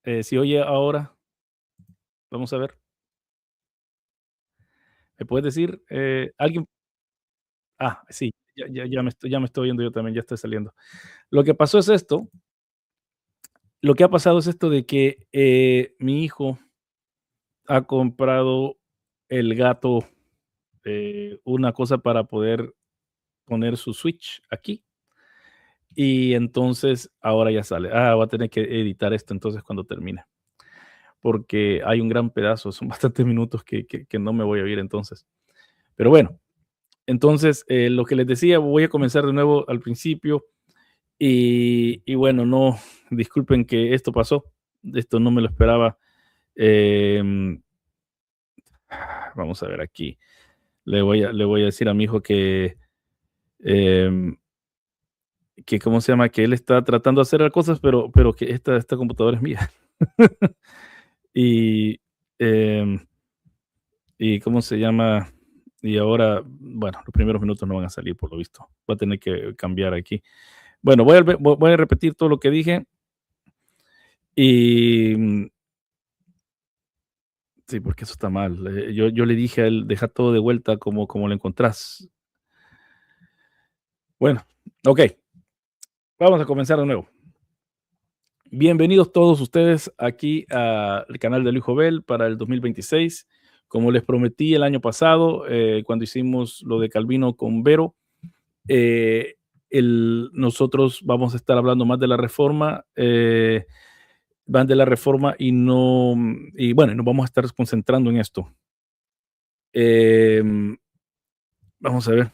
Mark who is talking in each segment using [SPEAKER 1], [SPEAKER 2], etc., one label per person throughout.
[SPEAKER 1] Si oye ahora, vamos a ver. ¿Me puedes decir, alguien? Sí, ya me estoy oyendo yo también, ya estoy saliendo. Lo que pasó es esto, lo que ha pasado es esto de que, mi hijo ha comprado el gato, una cosa para poder poner su Switch aquí, y entonces ahora ya sale. Voy a tener que editar esto entonces cuando termine, porque hay un gran pedazo, son bastantes minutos que no me voy a oír entonces. Pero bueno, entonces, lo que les decía, voy a comenzar de nuevo al principio y bueno, no, disculpen que esto pasó, esto no me lo esperaba. Em, Vamos a ver aquí, le voy a decir a mi hijo em, ¿cómo se llama? Que él está tratando de hacer cosas, pero que esta computadora es mía. Y, em, y ¿cómo se llama? Y ahora, bueno, los primeros minutos no van a salir por lo visto. Voy a tener que cambiar aquí. Bueno, voy a repetir todo lo que dije y sí, porque eso está mal. Yo le dije a él, deja todo de vuelta como lo encontrás. Bueno, ok, vamos a comenzar de nuevo. Bienvenidos todos ustedes aquí al canal de Luis Jovel para el 2026. Como les prometí el año pasado, cuando hicimos lo de Calvino con Vero, eh, nosotros vamos a estar hablando más de la reforma. Van de la reforma y bueno, nos vamos a estar concentrando en esto. Em, Vamos a ver.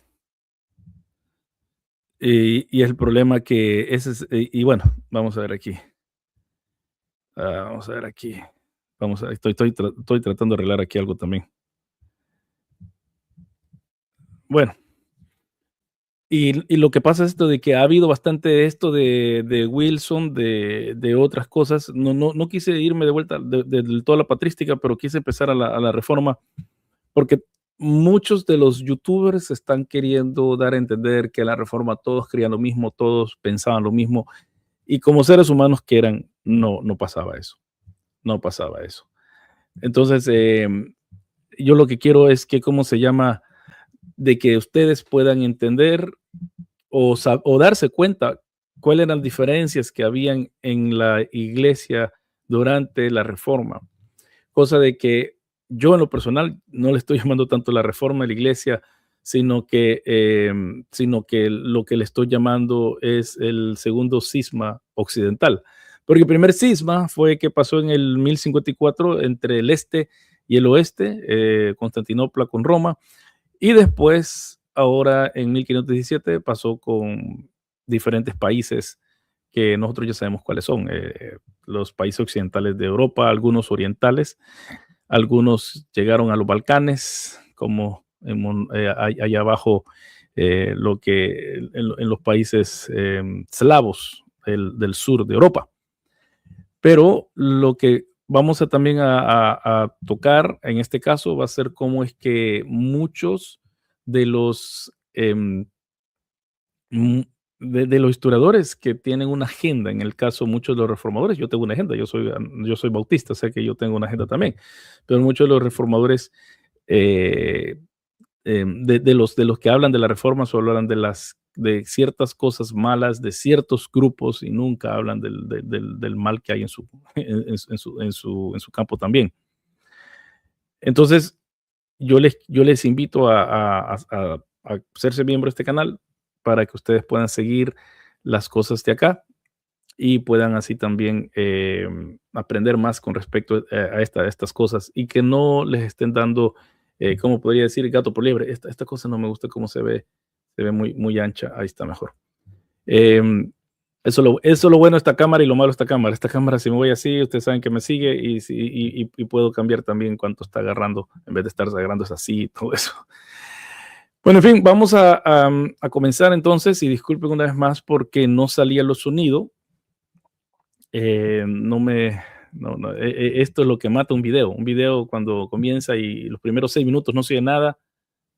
[SPEAKER 1] Y es el problema que ese es, y bueno, vamos a ver aquí. Vamos a ver aquí. Estoy tratando de arreglar aquí algo también. Bueno, y lo que pasa es esto de que ha habido bastante de esto de Wilson, de otras cosas. No quise irme de vuelta de toda la patrística, pero quise empezar a la reforma, porque muchos de los youtubers están queriendo dar a entender que la reforma todos creían lo mismo, todos pensaban lo mismo, y como seres humanos que eran, no pasaba eso, no pasaba eso. Entonces, yo lo que quiero es que, ¿cómo se llama? De que ustedes puedan entender o darse cuenta cuáles eran las diferencias que habían en la iglesia durante la reforma. Cosa de que yo en lo personal no le estoy llamando tanto la reforma de la iglesia, sino que lo que le estoy llamando es el segundo cisma occidental. Porque el primer cisma fue que pasó en el 1054 entre el este y el oeste, Constantinopla con Roma, y después, ahora en 1517, pasó con diferentes países que nosotros ya sabemos cuáles son, los países occidentales de Europa, algunos orientales, algunos llegaron a los Balcanes, como allá abajo, lo que en los países eslavos del sur de Europa. Pero lo que vamos a también a tocar en este caso va a ser cómo es que muchos de los mm, de los historiadores que tienen una agenda, en el caso muchos de los reformadores, yo tengo una agenda, yo soy bautista, sé que yo tengo una agenda también, pero muchos de los reformadores, eh, de los que hablan de la reforma, solo hablan de ciertas cosas malas, de ciertos grupos, y nunca hablan del mal que hay en su, en su campo también. Entonces, yo les invito a hacerse miembro de este canal para que ustedes puedan seguir las cosas de acá y puedan así también aprender más con respecto a estas cosas y que no les estén dando, ¿cómo podría decir? Gato por liebre. Esta cosa no me gusta cómo se ve muy, muy ancha. Ahí está mejor. Em, eso es lo bueno de esta cámara y lo malo de esta cámara. Esta cámara, si me voy así, ustedes saben que me sigue y puedo cambiar también cuánto está agarrando, en vez de estar agarrando es así y todo eso. Bueno, en fin, vamos a comenzar entonces, y disculpen una vez más porque no salía los sonidos. No me, no, esto es lo que mata un video. Un video cuando comienza y los primeros 6 minutos no se oye nada,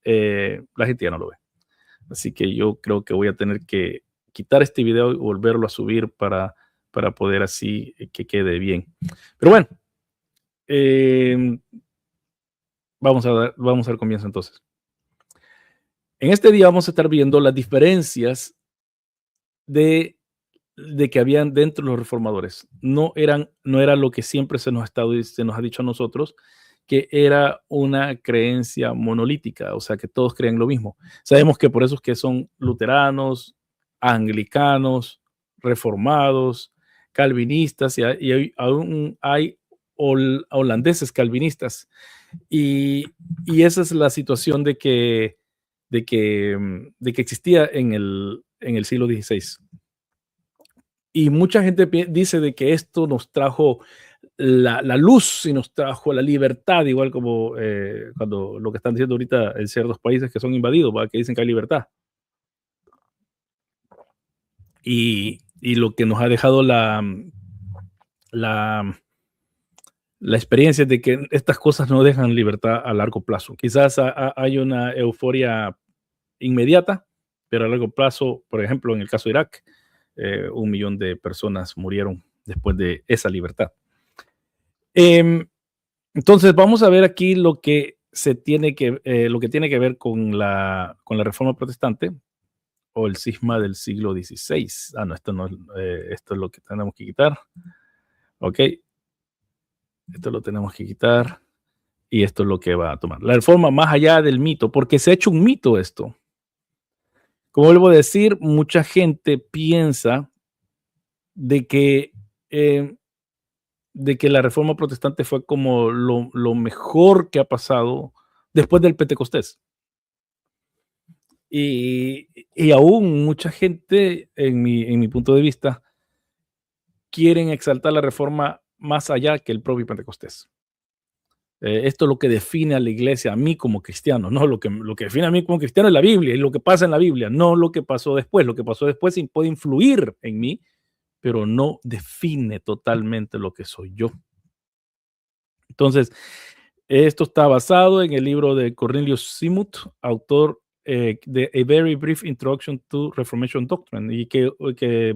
[SPEAKER 1] la gente ya no lo ve. Así que yo creo que voy a tener que quitar este video y volverlo a subir para para poder así que quede bien. Pero bueno, eh, vamos a dar comienzo entonces. En este día vamos a estar viendo las diferencias de que habían dentro de los reformadores. No era lo que siempre se nos ha dicho a nosotros, que era una creencia monolítica, o sea, que todos creen lo mismo. Sabemos que por eso es que son luteranos, anglicanos, reformados, calvinistas, aún hay holandeses calvinistas. Y esa es la situación de que existía en el siglo XVI. Y mucha gente dice de que esto nos trajo la luz y nos trajo la libertad, igual como cuando lo que están diciendo ahorita en ciertos países que son invadidos, ¿va? Que dicen que hay libertad. Y lo que nos ha dejado la experiencia es de que estas cosas no dejan libertad a largo plazo. Quizás hay una euforia inmediata, pero a largo plazo, por ejemplo, en el caso de Irak, 1 millón de personas murieron después de esa libertad. Entonces, vamos a ver aquí lo que tiene que ver con la Reforma Protestante o el cisma del siglo XVI. No, esto no, esto es lo que tenemos que quitar. Ok, esto lo tenemos que quitar y esto es lo que va a tomar. La Reforma más allá del mito, porque se ha hecho un mito esto. Como vuelvo a decir, mucha gente piensa de que la Reforma Protestante fue como lo mejor que ha pasado después del Pentecostés. Y aún mucha gente, en mi punto de vista, quieren exaltar la Reforma más allá que el propio Pentecostés. Esto es lo que define a la iglesia, a mí como cristiano, ¿no? Lo que define a mí como cristiano es la Biblia y lo que pasa en la Biblia, no lo que pasó después. Lo que pasó después puede influir en mí, pero no define totalmente lo que soy yo. Entonces, esto está basado en el libro de Cornelius Simmut, autor de A Very Brief Introduction to Reformation Doctrine, y que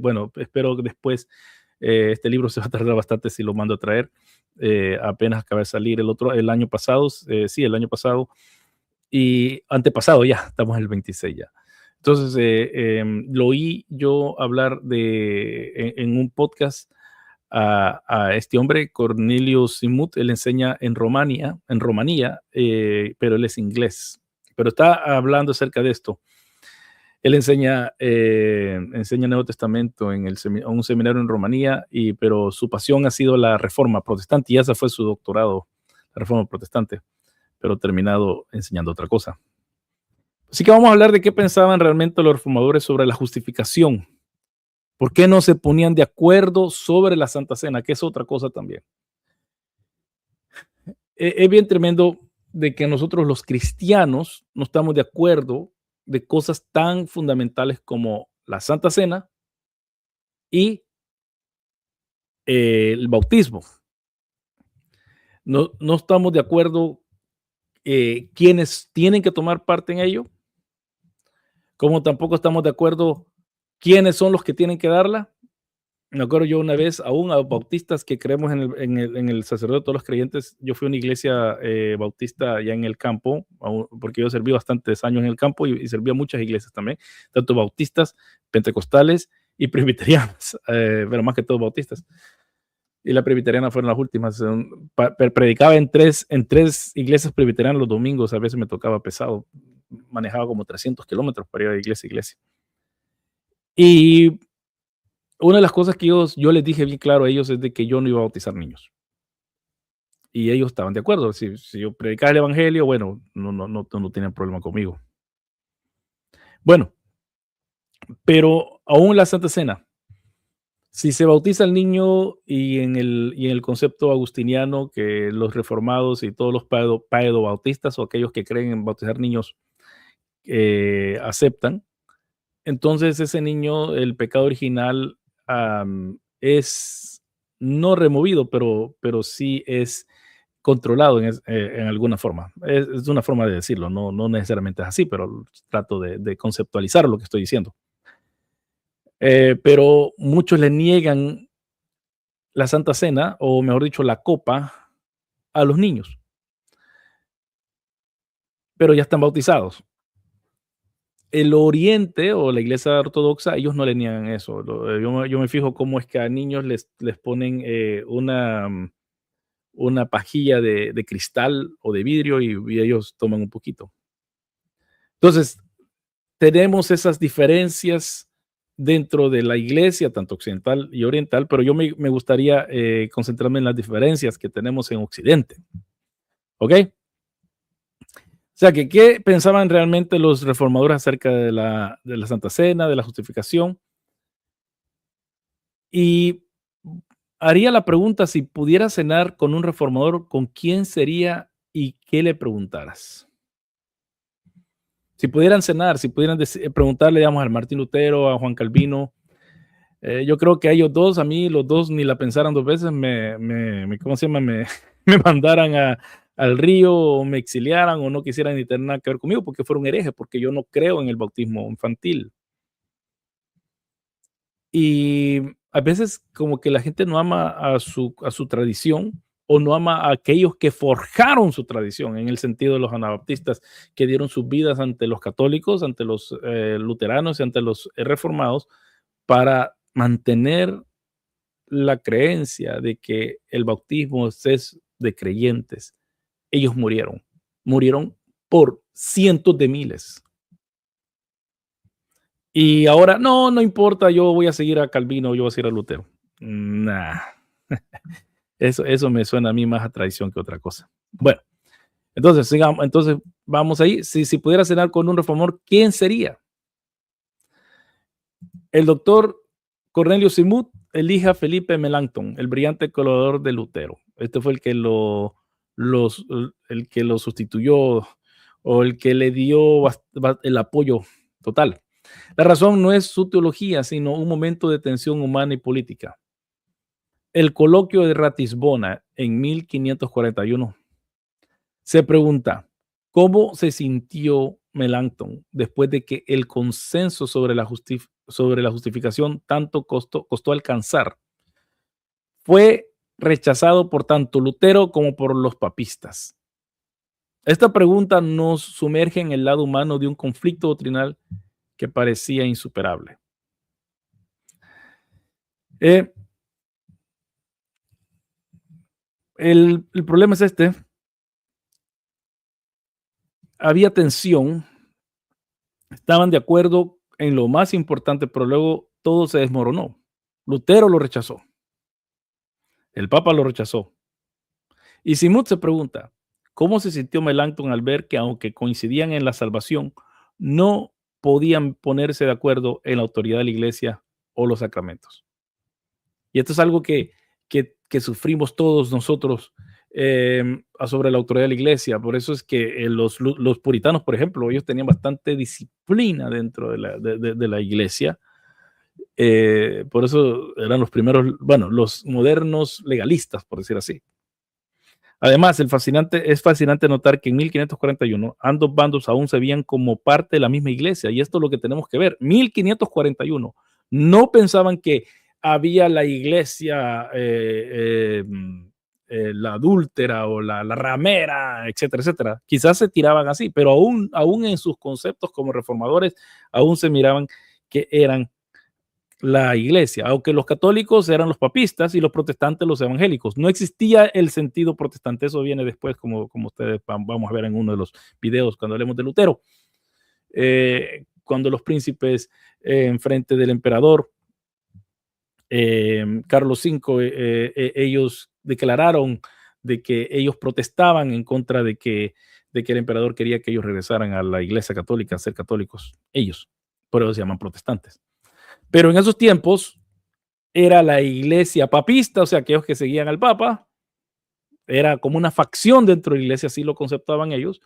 [SPEAKER 1] bueno, espero que después este libro se va a tardar bastante si lo mando a traer. Apenas acaba de salir el año pasado, el año pasado, y antepasado ya, estamos en el 26 ya. Entonces, lo oí yo hablar en un podcast a este hombre, Cornelius Simmut. Él enseña en Rumanía, pero él es inglés. Pero está hablando acerca de esto. Él enseña Nuevo Testamento en un seminario en Rumanía, pero su pasión ha sido la Reforma Protestante y ese fue su doctorado, la Reforma Protestante, pero terminado enseñando otra cosa. Así que vamos a hablar de qué pensaban realmente los reformadores sobre la justificación. ¿Por qué no se ponían de acuerdo sobre la Santa Cena? Que es otra cosa también. Es bien tremendo de que nosotros los cristianos no estamos de acuerdo de cosas tan fundamentales como la Santa Cena y el bautismo. No estamos de acuerdo quiénes tienen que tomar parte en ello, como tampoco estamos de acuerdo quiénes son los que tienen que darla. Me acuerdo yo una vez, aún a bautistas que creemos en el sacerdote de todos los creyentes. Yo fui a una iglesia bautista allá en el campo, porque yo serví bastantes años en el campo y serví a muchas iglesias también, tanto bautistas, pentecostales y presbiterianas, pero más que todos bautistas. Y la presbiteriana fueron las últimas. Predicaba en tres iglesias presbiterianas los domingos. A veces me tocaba pesado, manejaba como 300 kilómetros para ir de iglesia a iglesia. Y una de las cosas que yo les dije bien claro a ellos es de que yo no iba a bautizar niños. Y ellos estaban de acuerdo. Si yo predicaba el evangelio, bueno, no tenían problema conmigo. Bueno, pero aún la Santa Cena, si se bautiza al niño y en el concepto agustiniano, que los reformados y todos los paedobautistas o aquellos que creen en bautizar niños aceptan, entonces ese niño, el pecado original es no removido, pero sí es controlado en alguna forma. Es una forma de decirlo, no necesariamente es así, pero trato de conceptualizar lo que estoy diciendo. Pero muchos le niegan la Santa Cena, o mejor dicho, la copa, a los niños, pero ya están bautizados. El Oriente o la Iglesia Ortodoxa, ellos no le niegan eso. Yo me fijo cómo es que a niños les ponen una pajilla de cristal o de vidrio y ellos toman un poquito. Entonces, tenemos esas diferencias dentro de la iglesia, tanto occidental y oriental, pero yo me gustaría concentrarme en las diferencias que tenemos en Occidente. ¿Ok? O sea, que ¿qué pensaban realmente los reformadores acerca de la Santa Cena, de la justificación? Y haría la pregunta, si pudieras cenar con un reformador, ¿con quién sería y qué le preguntaras? Si pudieran cenar, si pudieran preguntarle, digamos, al Martín Lutero, a Juan Calvino, yo creo que a ellos dos, a mí los dos ni la pensaran dos veces, ¿cómo se llama? Me mandaran al río o me exiliaran o no quisieran ni tener nada que ver conmigo porque fueron herejes, porque yo no creo en el bautismo infantil. Y a veces como que la gente no ama a su tradición o no ama a aquellos que forjaron su tradición, en el sentido de los anabaptistas que dieron sus vidas ante los católicos, ante los luteranos y ante los reformados para mantener la creencia de que el bautismo es de creyentes. Ellos murieron por cientos de miles. Y ahora, no importa, yo voy a seguir a Calvino, yo voy a seguir a Lutero. Nah, eso me suena a mí más a tradición que otra cosa. Bueno, entonces, sigamos, entonces vamos ahí. Si pudiera cenar con un reformador, ¿quién sería? El doctor Cornelio Simut elige a Felipe Melanchthon, el brillante colaborador de Lutero. Este fue el que el que lo sustituyó o el que le dio el apoyo total. La razón no es su teología, sino un momento de tensión humana y política. El coloquio de Ratisbona en 1541 se pregunta, ¿cómo se sintió Melanchthon después de que el consenso sobre la justificación tanto costó alcanzar? Fue rechazado por tanto Lutero como por los papistas. Esta pregunta nos sumerge en el lado humano de un conflicto doctrinal que parecía insuperable. El problema es este. Había tensión, estaban de acuerdo en lo más importante, pero luego todo se desmoronó. Lutero lo rechazó. El Papa lo rechazó. Y Simut se pregunta, ¿cómo se sintió Melanchthon al ver que aunque coincidían en la salvación, no podían ponerse de acuerdo en la autoridad de la iglesia o los sacramentos? Y esto es algo que sufrimos todos nosotros sobre la autoridad de la iglesia. Por eso es que los puritanos, por ejemplo, ellos tenían bastante disciplina dentro de la iglesia. Por eso eran los primeros, bueno, los modernos legalistas, por decir así. Además, es fascinante notar que en 1541 ambos bandos aún se veían como parte de la misma iglesia, y esto es lo que tenemos que ver. 1541, no pensaban que había la iglesia, la adúltera o la ramera, etcétera, etcétera. Quizás se tiraban así, pero aún en sus conceptos como reformadores, aún se miraban que eran la iglesia, aunque los católicos eran los papistas y los protestantes los evangélicos. No existía el sentido protestante, eso viene después, como ustedes vamos a ver en uno de los videos cuando hablemos de Lutero. Cuando los príncipes en frente del emperador Carlos V, ellos declararon de que ellos protestaban en contra de que el emperador quería que ellos regresaran a la iglesia católica, a ser católicos, ellos, por eso se llaman protestantes. Pero en esos tiempos era la iglesia papista, o sea, aquellos que seguían al Papa, era como una facción dentro de la iglesia, así lo conceptuaban ellos,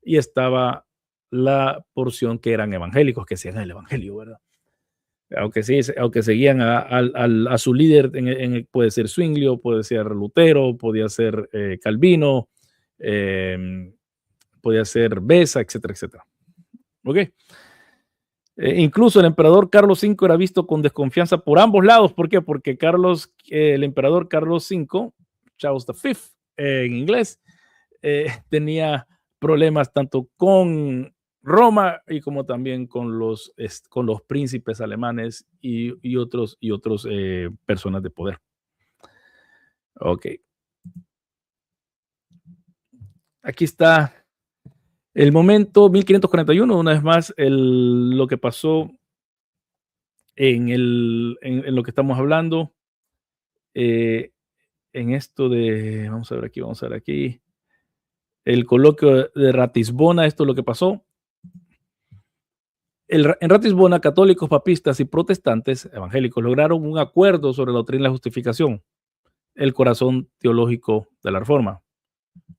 [SPEAKER 1] y estaba la porción que eran evangélicos, que seguían el evangelio, ¿verdad? Aunque seguían a su líder, puede ser Zwinglio, puede ser Lutero, podía ser Calvino, podía ser Besa, etcétera, etcétera. ¿Ok? Incluso el emperador Carlos V era visto con desconfianza por ambos lados. ¿Por qué? Porque el emperador Carlos V, Charles V en inglés, tenía problemas tanto con Roma y como también con los príncipes alemanes y otros personas de poder. Ok. Aquí está el momento 1541, una vez más, lo que pasó en lo que estamos hablando, eh, en esto de, vamos a ver aquí, el coloquio de Ratisbona, esto es lo que pasó. En Ratisbona, católicos, papistas y protestantes evangélicos lograron un acuerdo sobre la doctrina de la justificación, el corazón teológico de la Reforma.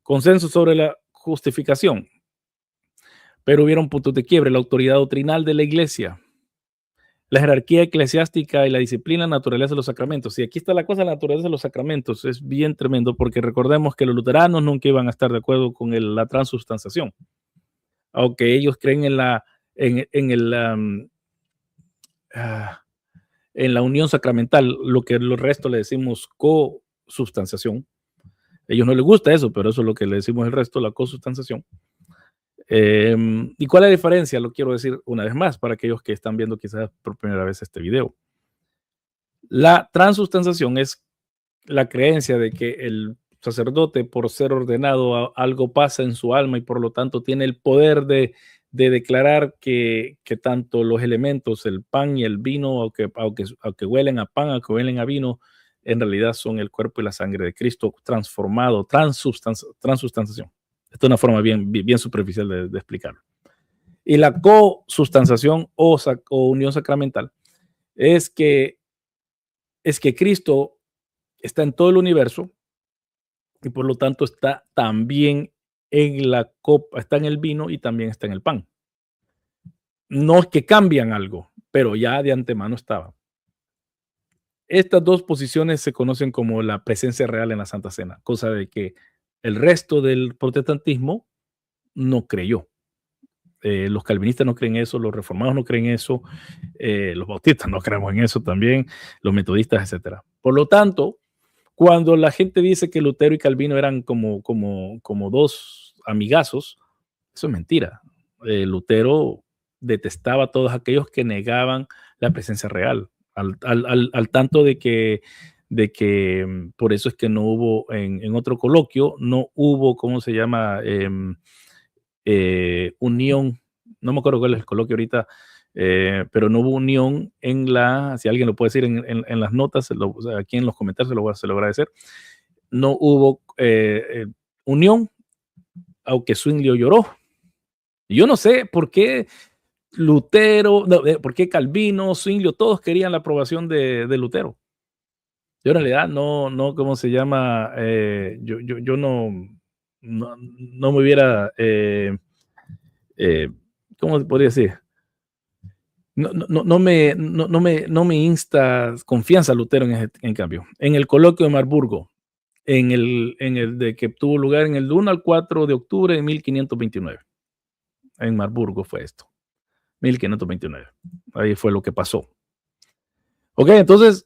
[SPEAKER 1] Consenso sobre la justificación, pero hubieron puntos de quiebre: la autoridad doctrinal de la Iglesia, la jerarquía eclesiástica y la disciplina, naturaleza de los sacramentos. Y aquí está la cosa, la naturaleza de los sacramentos. Es bien tremendo porque recordemos que los luteranos nunca iban a estar de acuerdo con la transubstanciación, aunque ellos creen en la unión sacramental, lo que el resto le decimos consubstanciación. A ellos no les gusta eso, pero eso es lo que le decimos el resto, la consubstanciación. ¿Y cuál es la diferencia? Lo quiero decir una vez más para aquellos que están viendo quizás por primera vez este video. La transubstanciación es la creencia de que el sacerdote, por ser ordenado, algo pasa en su alma y por lo tanto tiene el poder de declarar que tanto los elementos, el pan y el vino, aunque huelen a pan, aunque huelen a vino, en realidad son el cuerpo y la sangre de Cristo transformado, transubstanciación. Esta es una forma bien superficial de explicarlo. Y la consubstanciación o unión sacramental es que Cristo está en todo el universo y por lo tanto está también en la copa, está en el vino y también está en el pan. No es que cambian algo, pero ya de antemano estaba. Estas dos posiciones se conocen como la presencia real en la Santa Cena, cosa de que el resto del protestantismo no creyó. Los calvinistas no creen eso, los reformados no creen eso, los bautistas no creemos en eso también, los metodistas, etc. Por lo tanto, cuando la gente dice que Lutero y Calvino eran como dos amigazos, eso es mentira. Lutero detestaba a todos aquellos que negaban la presencia real, al tanto de que por eso es que no hubo en otro coloquio, no hubo, ¿cómo se llama? Unión, no me acuerdo cuál es el coloquio ahorita, pero no hubo unión si alguien lo puede decir en las notas, o sea, aquí en los comentarios se lo voy a agradecer. No hubo unión, aunque Zwinglio lloró. Yo no sé por qué Lutero, no, por qué Calvino, Zwinglio, todos querían la aprobación de Lutero. Yo en realidad no, ¿cómo se llama? Yo no me hubiera, ¿cómo se podría decir? No me insta confianza Lutero en cambio. En el coloquio de Marburgo, en el de que tuvo lugar en el 1 al 4 de octubre de 1529. En Marburgo fue esto, 1529. Ahí fue lo que pasó. Ok, entonces,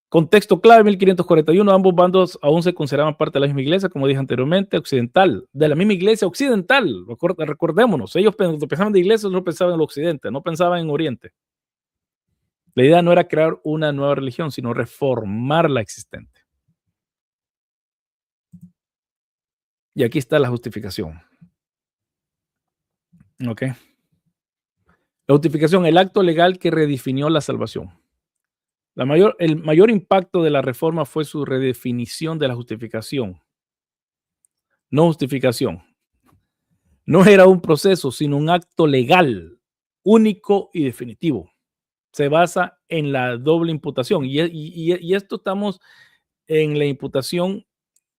[SPEAKER 1] contexto clave, 1541, ambos bandos aún se consideraban parte de la misma iglesia, como dije anteriormente, occidental, de la misma iglesia occidental, recordémonos, ellos cuando pensaban de iglesia no pensaban en el occidente, no pensaban en oriente. La idea no era crear una nueva religión, sino reformar la existente. Y aquí está la justificación. Ok. La justificación, el acto legal que redefinió la salvación. El mayor impacto de la reforma fue su redefinición de la justificación. No justificación. No era un proceso, sino un acto legal, único y definitivo. Se basa en la doble imputación. Y esto estamos en la imputación,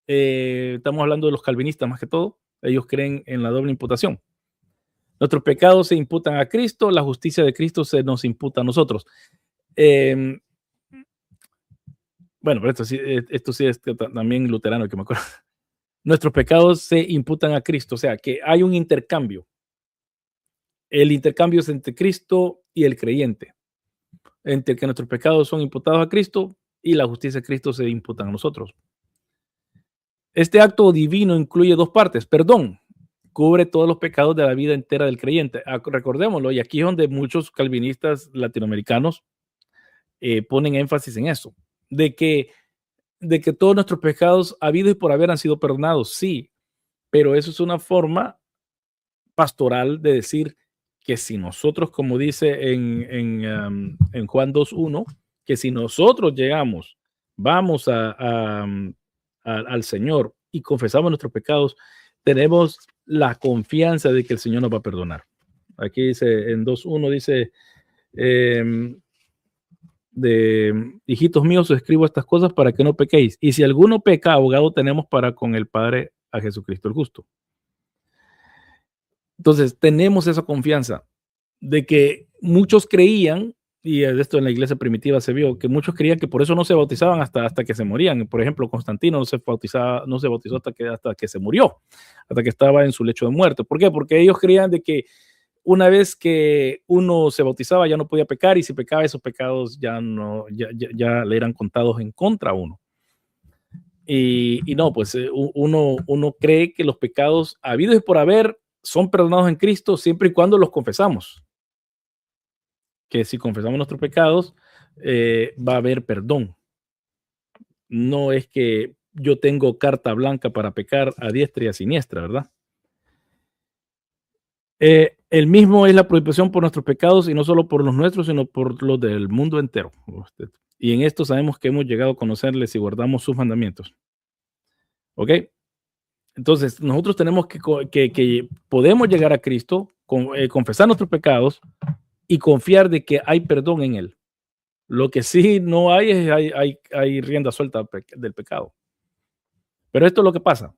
[SPEAKER 1] estamos hablando de los calvinistas más que todo. Ellos creen en la doble imputación. Nuestros pecados se imputan a Cristo, la justicia de Cristo se nos imputa a nosotros. Bueno, pero esto sí es también luterano, que me acuerdo. Nuestros pecados se imputan a Cristo, o sea, que hay un intercambio. El intercambio es entre Cristo y el creyente, entre que nuestros pecados son imputados a Cristo y la justicia de Cristo se imputa a nosotros. Este acto divino incluye dos partes. Perdón, cubre todos los pecados de la vida entera del creyente. Recordémoslo, y aquí es donde muchos calvinistas latinoamericanos ponen énfasis en eso, de que todos nuestros pecados habidos y por haber han sido perdonados, sí, pero eso es una forma pastoral de decir que si nosotros, como dice en Juan 2.1, que si nosotros llegamos, vamos al Señor y confesamos nuestros pecados, tenemos la confianza de que el Señor nos va a perdonar. Aquí dice en 2.1, dice, hijitos míos, os escribo estas cosas para que no pequéis. Y si alguno peca, abogado tenemos para con el Padre a Jesucristo el justo. Entonces, tenemos esa confianza de que muchos creían, y esto en la iglesia primitiva se vio, que muchos creían que por eso no se bautizaban hasta que se morían. Por ejemplo, Constantino no se bautizó hasta que se murió, hasta que estaba en su lecho de muerte. ¿Por qué? Porque ellos creían de que una vez que uno se bautizaba ya no podía pecar, y si pecaba esos pecados ya le eran contados en contra a uno. Y no, pues uno cree que los pecados habidos y por haber son perdonados en Cristo siempre y cuando los confesamos. Que si confesamos nuestros pecados, va a haber perdón. No es que yo tengo carta blanca para pecar a diestra y a siniestra, ¿verdad? El mismo es la prohibición por nuestros pecados, y no solo por los nuestros, sino por los del mundo entero. Y en esto sabemos que hemos llegado a conocerles y guardamos sus mandamientos. ¿Ok? Entonces, nosotros tenemos que podemos llegar a Cristo, confesar nuestros pecados y confiar de que hay perdón en Él. Lo que sí no hay es hay rienda suelta del pecado. Pero esto es lo que pasa.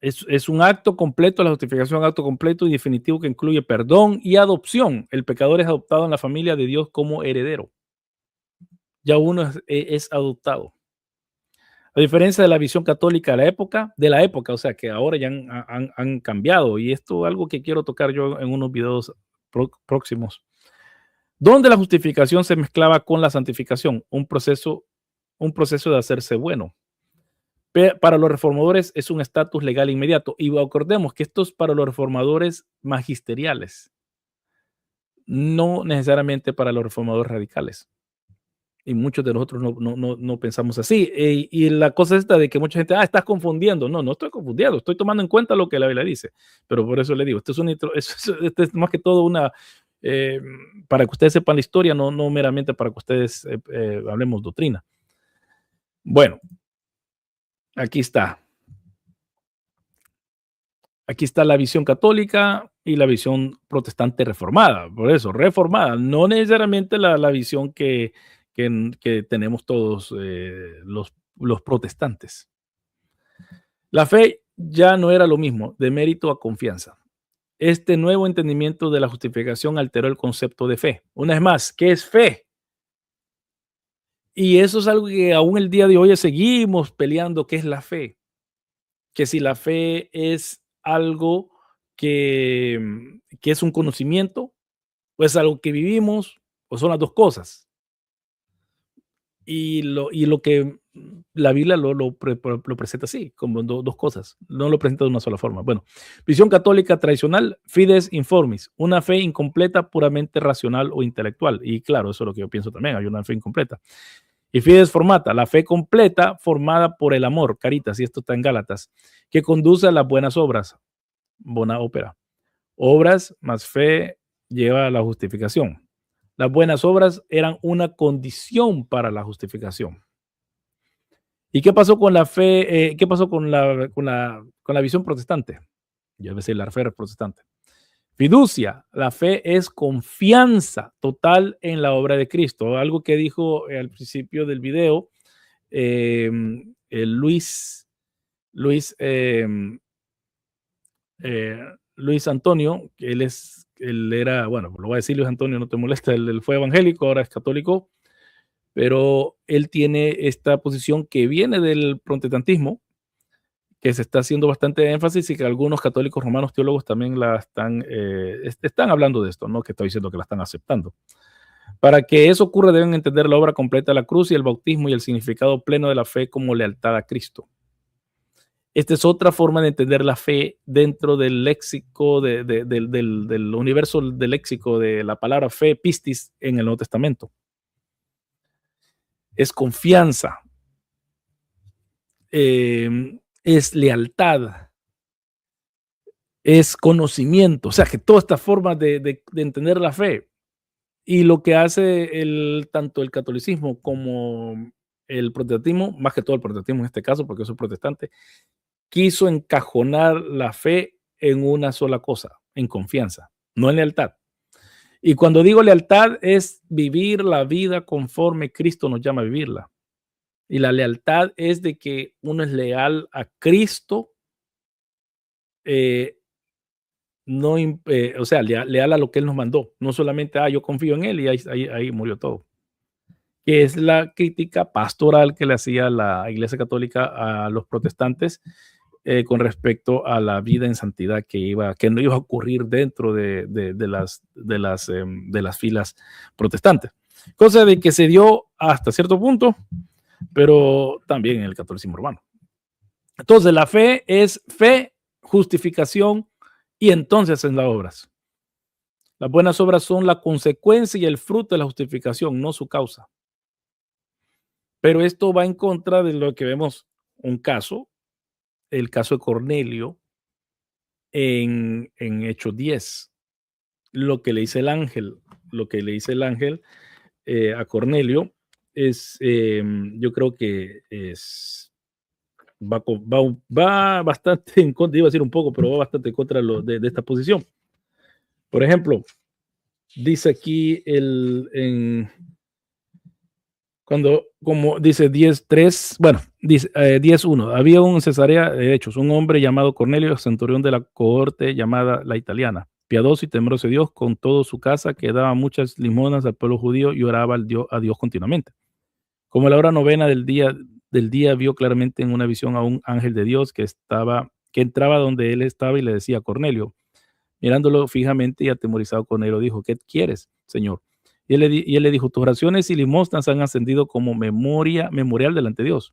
[SPEAKER 1] Es un acto completo, la justificación, acto completo y definitivo que incluye perdón y adopción. El pecador es adoptado en la familia de Dios como heredero. Ya uno es adoptado. A diferencia de la visión católica de la época, o sea, que ahora ya han cambiado, y esto es algo que quiero tocar yo en unos videos próximos, donde la justificación se mezclaba con la santificación, un proceso de hacerse bueno. Para los reformadores es un estatus legal inmediato, y acordemos que esto es para los reformadores magisteriales, no necesariamente para los reformadores radicales. Y muchos de nosotros no pensamos así. Y la cosa esta de que mucha gente, estás confundiendo. No estoy confundiendo, estoy tomando en cuenta lo que la Biblia dice. Pero por eso le digo, esto es más que todo para que ustedes sepan la historia, no meramente para que ustedes hablemos doctrina. Bueno, aquí está. Aquí está la visión católica y la visión protestante reformada. Por eso, reformada, no necesariamente la visión que tenemos todos los protestantes. La fe ya no era lo mismo, de mérito a confianza. Este nuevo entendimiento de la justificación alteró el concepto de fe. Una vez más, ¿qué es fe? Y eso es algo que aún el día de hoy seguimos peleando, ¿qué es la fe? Que si la fe es algo que es un conocimiento, o es algo que vivimos, o son las dos cosas. Y lo que la Biblia lo presenta así, como dos cosas, no lo presenta de una sola forma. Bueno, visión católica tradicional, fides informis, una fe incompleta, puramente racional o intelectual. Y claro, eso es lo que yo pienso también, hay una fe incompleta. Y fides formata, la fe completa formada por el amor, caritas, y esto está en Gálatas, que conduce a las buenas obras, bona ópera. Obras más fe lleva a la justificación. Las buenas obras eran una condición para la justificación. ¿Y qué pasó con la fe? ¿Qué pasó con la visión protestante? Yo voy a decir la fe protestante. Fiducia, la fe es confianza total en la obra de Cristo. Algo que dijo al principio del video Luis Antonio, que él era, bueno, lo voy a decir Luis Antonio, no te molesta, él fue evangélico, ahora es católico, pero él tiene esta posición que viene del protestantismo, que se está haciendo bastante énfasis y que algunos católicos romanos teólogos también la están hablando de esto, no que estoy diciendo que la están aceptando. Para que eso ocurra deben entender la obra completa de la cruz y el bautismo y el significado pleno de la fe como lealtad a Cristo. Esta es otra forma de entender la fe dentro del léxico, del universo del léxico de la palabra fe, pistis, en el Nuevo Testamento. Es confianza, es lealtad, es conocimiento. O sea, que todas estas formas de entender la fe. Y lo que hace tanto el catolicismo como el protestantismo, más que todo el protestantismo en este caso, porque yo soy protestante, quiso encajonar la fe en una sola cosa, en confianza, no en lealtad. Y cuando digo lealtad es vivir la vida conforme Cristo nos llama a vivirla. Y la lealtad es de que uno es leal a Cristo, no, o sea, leal a lo que Él nos mandó. No solamente, yo confío en Él y ahí murió todo. Que es la crítica pastoral que le hacía la Iglesia Católica a los protestantes con respecto a la vida en santidad que no iba a ocurrir dentro de las filas protestantes. Cosa de que se dio hasta cierto punto, pero también en el catolicismo romano. Entonces, la fe es fe, justificación y entonces en las obras. Las buenas obras son la consecuencia y el fruto de la justificación, no su causa. Pero esto va en contra de lo que vemos un caso, el caso de Cornelio en Hechos 10. Lo que le dice el ángel a Cornelio es, yo creo que va bastante en contra, iba a decir un poco, pero va bastante en contra de esta posición. Por ejemplo, dice aquí como dice 10.3, bueno, dice 10.1, había un en Cesarea de Hechos, un hombre llamado Cornelio, centurión de la cohorte llamada la italiana, piadoso y temeroso de Dios, con toda su casa, que daba muchas limonas al pueblo judío y oraba a Dios continuamente. Como a la hora novena del día vio claramente en una visión a un ángel de Dios que entraba donde él estaba y le decía a Cornelio, mirándolo fijamente y atemorizado Cornelio dijo, ¿qué quieres, Señor? Y él le dijo, tus oraciones y limosnas han ascendido como memorial delante de Dios.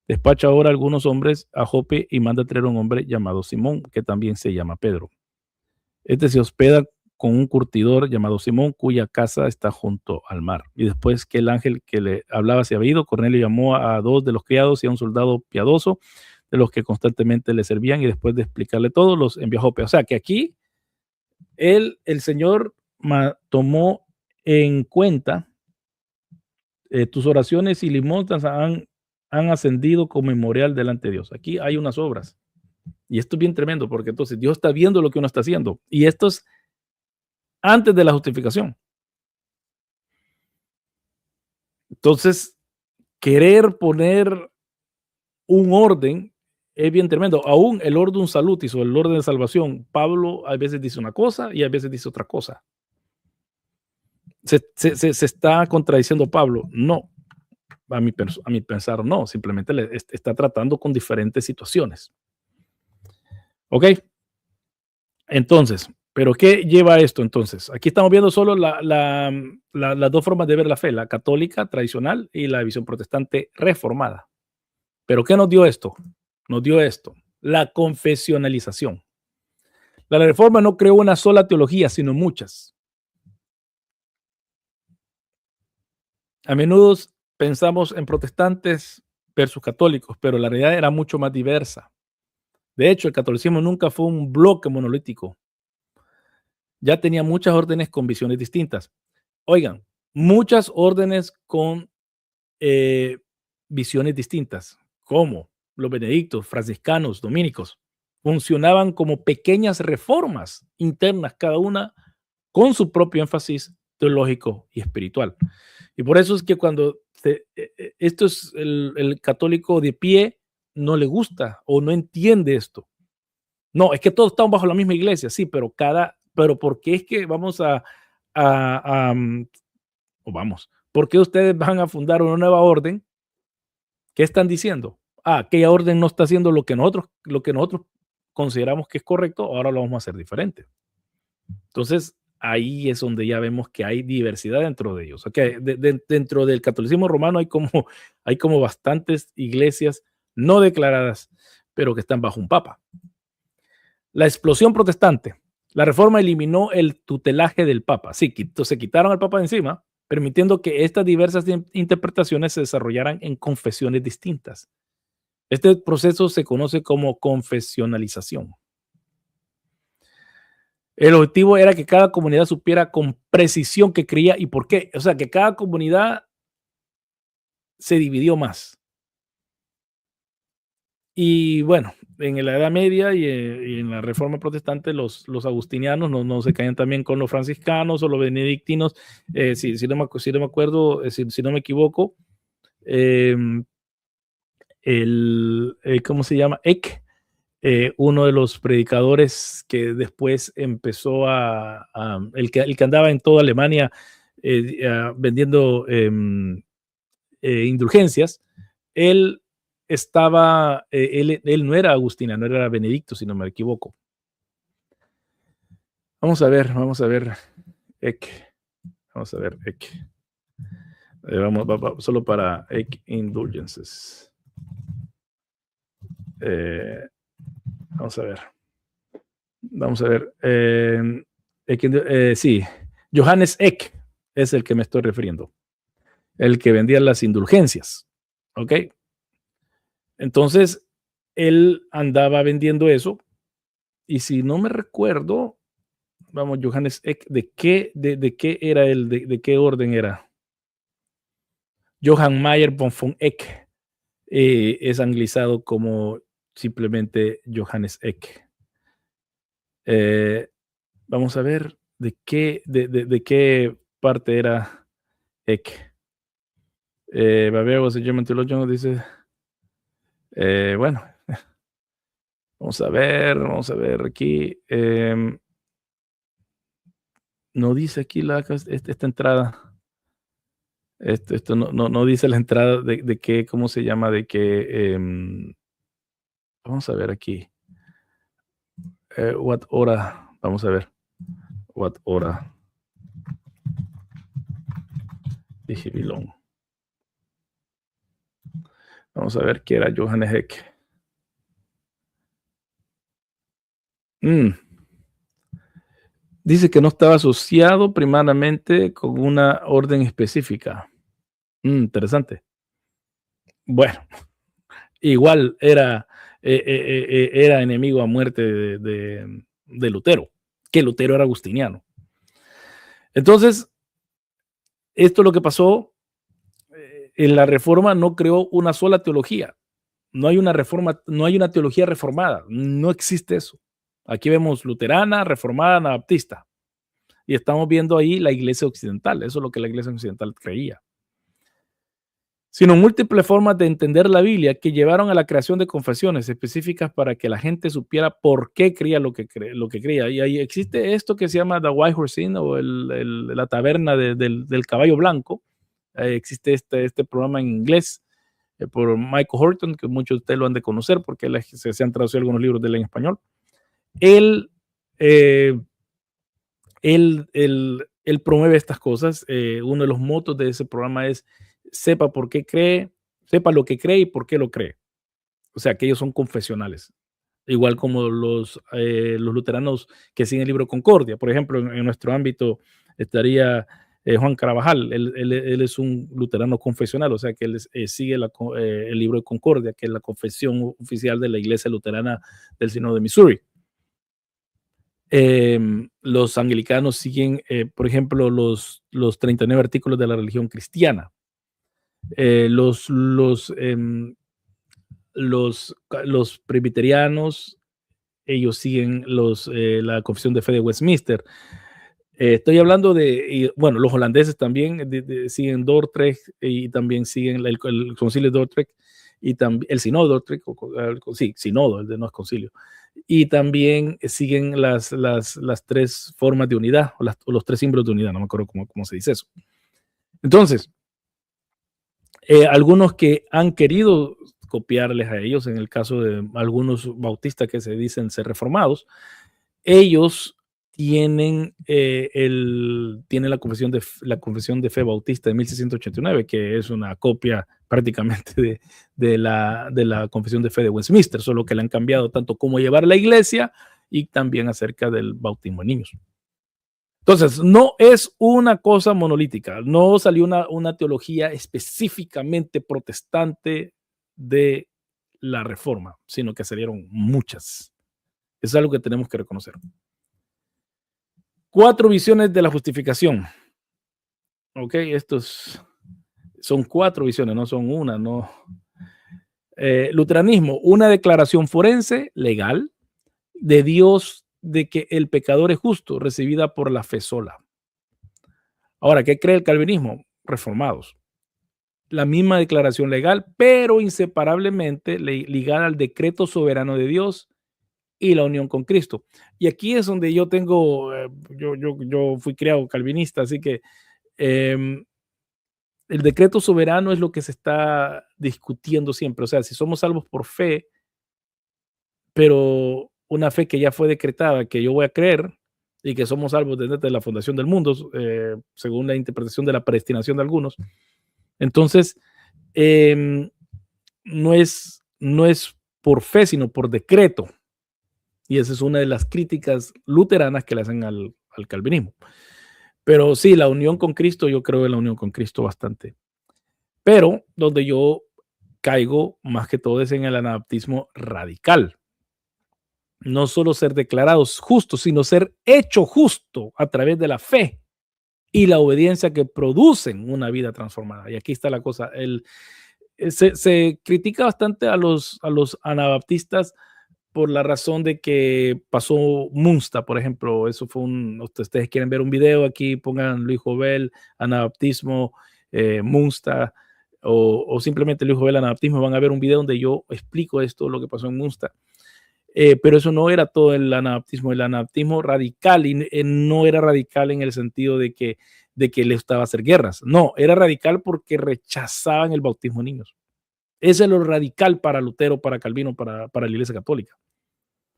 [SPEAKER 1] Despacha ahora algunos hombres a Jope y manda a traer a un hombre llamado Simón, que también se llama Pedro. Este se hospeda con un curtidor llamado Simón, cuya casa está junto al mar. Y después que el ángel que le hablaba se había ido, Cornelio llamó a 2 de los criados y a un soldado piadoso, de los que constantemente le servían, y después de explicarle todo, los envió a Jope. O sea que aquí el Señor tomó en cuenta tus oraciones y limosnas han ascendido como memorial delante de Dios. Aquí hay unas obras. Y esto es bien tremendo, porque entonces Dios está viendo lo que uno está haciendo. Y esto es antes de la justificación. Entonces, querer poner un orden es bien tremendo. Aún el orden salutis o el orden de salvación, Pablo a veces dice una cosa y a veces dice otra cosa. Se está contradiciendo Pablo. No, a mi pensar no, simplemente está tratando con diferentes situaciones. ¿Ok? Entonces, ¿pero qué lleva esto entonces? Aquí estamos viendo solo las dos formas de ver la fe, la católica tradicional y la visión protestante reformada. ¿Pero qué nos dio esto? Nos dio esto, la confesionalización. La reforma no creó una sola teología, sino muchas. A menudo pensamos en protestantes versus católicos, pero la realidad era mucho más diversa. De hecho, el catolicismo nunca fue un bloque monolítico. Ya tenía muchas órdenes con visiones distintas. Oigan, muchas órdenes con visiones distintas, como los benedictos, franciscanos, dominicos, funcionaban como pequeñas reformas internas, cada una con su propio énfasis teológico y espiritual. Y por eso es que cuando esto es el católico de pie, no le gusta o no entiende esto. No, es que todos estamos bajo la misma iglesia, sí, pero ¿por qué es que vamos ¿por qué ustedes van a fundar una nueva orden? ¿Qué están diciendo? aquella orden no está haciendo lo que nosotros consideramos que es correcto, ahora lo vamos a hacer diferente. Entonces, ahí es donde ya vemos que hay diversidad dentro de ellos. Okay, dentro del catolicismo romano hay como bastantes iglesias no declaradas, pero que están bajo un papa. La explosión protestante. La reforma eliminó el tutelaje del papa. Sí, se quitaron al papa de encima, permitiendo que estas diversas interpretaciones se desarrollaran en confesiones distintas. Este proceso se conoce como confesionalización. El objetivo era que cada comunidad supiera con precisión qué creía y por qué. O sea, que cada comunidad se dividió más. Y bueno, en la Edad Media y en la Reforma Protestante, los agustinianos no se caían también con los franciscanos o los benedictinos. Si no me acuerdo, si no me equivoco, ¿cómo se llama? Eck, uno de los predicadores que después empezó el que andaba en toda Alemania vendiendo indulgencias, él no era agustiniano, no era benedicto, si no me equivoco. Vamos a ver, Eck. Vamos a ver, Eck. Vamos, solo para Eck Indulgences. Vamos a ver. Sí, Johannes Eck es el que me estoy refiriendo. El que vendía las indulgencias. ¿Ok? Entonces, él andaba vendiendo eso. Y si no me recuerdo, vamos, Johannes Eck, ¿de qué era él? ¿De qué orden era? Johann Mayer von Eck. Es anglizado como simplemente Johannes Eck. Vamos a ver de qué parte era Eck. Babel was a German theologian, dice. Bueno, vamos a ver aquí. No dice aquí esta entrada. Esto no dice la entrada de qué, ¿cómo se llama? De qué. Vamos a ver aquí. What hora. Vamos a ver. What hora. Dije Bilón. Vamos a ver qué era Johannes Eck. Dice que no estaba asociado primariamente con una orden específica. Interesante. Bueno, igual era enemigo a muerte de Lutero, que Lutero era agustiniano. Entonces, esto es lo que pasó. En la reforma no creó una sola teología. No hay una reforma, no hay una teología reformada. No existe eso. Aquí vemos luterana, reformada, anabaptista. Y estamos viendo ahí la iglesia occidental. Eso es lo que la iglesia occidental creía. Sino múltiples formas de entender la Biblia que llevaron a la creación de confesiones específicas para que la gente supiera por qué creía lo que creía. Y ahí existe esto que se llama The White Horse Inn o la taberna del caballo blanco. Existe este programa en inglés por Michael Horton, que muchos de ustedes lo han de conocer porque se han traducido algunos libros de él en español. Él promueve estas cosas. Uno de los motos de ese programa es sepa por qué cree, sepa lo que cree y por qué lo cree. O sea, que ellos son confesionales. Igual como los luteranos que siguen el libro Concordia. Por ejemplo, en nuestro ámbito estaría Juan Carvajal. Él es un luterano confesional, o sea que él sigue el libro de Concordia, que es la confesión oficial de la iglesia luterana del Sínodo de Missouri. Los anglicanos siguen, por ejemplo, los 39 artículos de la religión cristiana. Los presbiterianos, ellos siguen la confesión de fe de Westminster. Estoy hablando bueno, los holandeses también siguen Dordrecht y también siguen el concilio de Dordrecht y también el sínodo de Dordrecht, sínodo, no es concilio. Y también siguen las tres formas de unidad o los tres símbolos de unidad, no me acuerdo cómo se dice eso. Entonces, algunos que han querido copiarles a ellos. En el caso de algunos bautistas que se dicen ser reformados, ellos tienen la confesión de fe bautista de 1689, que es una copia prácticamente de la confesión de fe de Westminster, solo que le han cambiado tanto cómo llevar la iglesia y también acerca del bautismo de niños. Entonces, no es una cosa monolítica, no salió una teología específicamente protestante de la Reforma, sino que salieron muchas. Es algo que tenemos que reconocer. 4 visiones de la justificación. Ok, estos son 4 visiones, no son una, no. Luteranismo, una declaración forense legal de Dios de que el pecador es justo, recibida por la fe sola. Ahora, ¿qué cree el calvinismo? Reformados. La misma declaración legal, pero inseparablemente ligada al decreto soberano de Dios y la unión con Cristo. Y aquí es donde yo tengo, yo fui criado calvinista, así que el decreto soberano es lo que se está discutiendo siempre. O sea, si somos salvos por fe, pero una fe que ya fue decretada, que yo voy a creer y que somos salvos desde la fundación del mundo, según la interpretación de la predestinación de algunos. Entonces, no es por fe, sino por decreto. Y esa es una de las críticas luteranas que le hacen al calvinismo. Pero sí, la unión con Cristo, yo creo en la unión con Cristo bastante. Pero donde yo caigo más que todo es en el anabaptismo radical. No solo ser declarados justos, sino ser hecho justo a través de la fe y la obediencia que producen una vida transformada. Y aquí está la cosa. Se critica bastante a los anabaptistas por la razón de que pasó Munsta, por ejemplo. Eso fue ustedes quieren ver un video, aquí pongan Luis Jovel, anabaptismo, Munsta, o simplemente Luis Jovel, anabaptismo, van a ver un video donde yo explico esto, lo que pasó en Munsta. Pero eso no era todo el anabaptismo radical, y no era radical en el sentido de que le gustaba hacer guerras. No, era radical porque rechazaban el bautismo de niños. Ese es lo radical para Lutero, para Calvino, para la Iglesia Católica.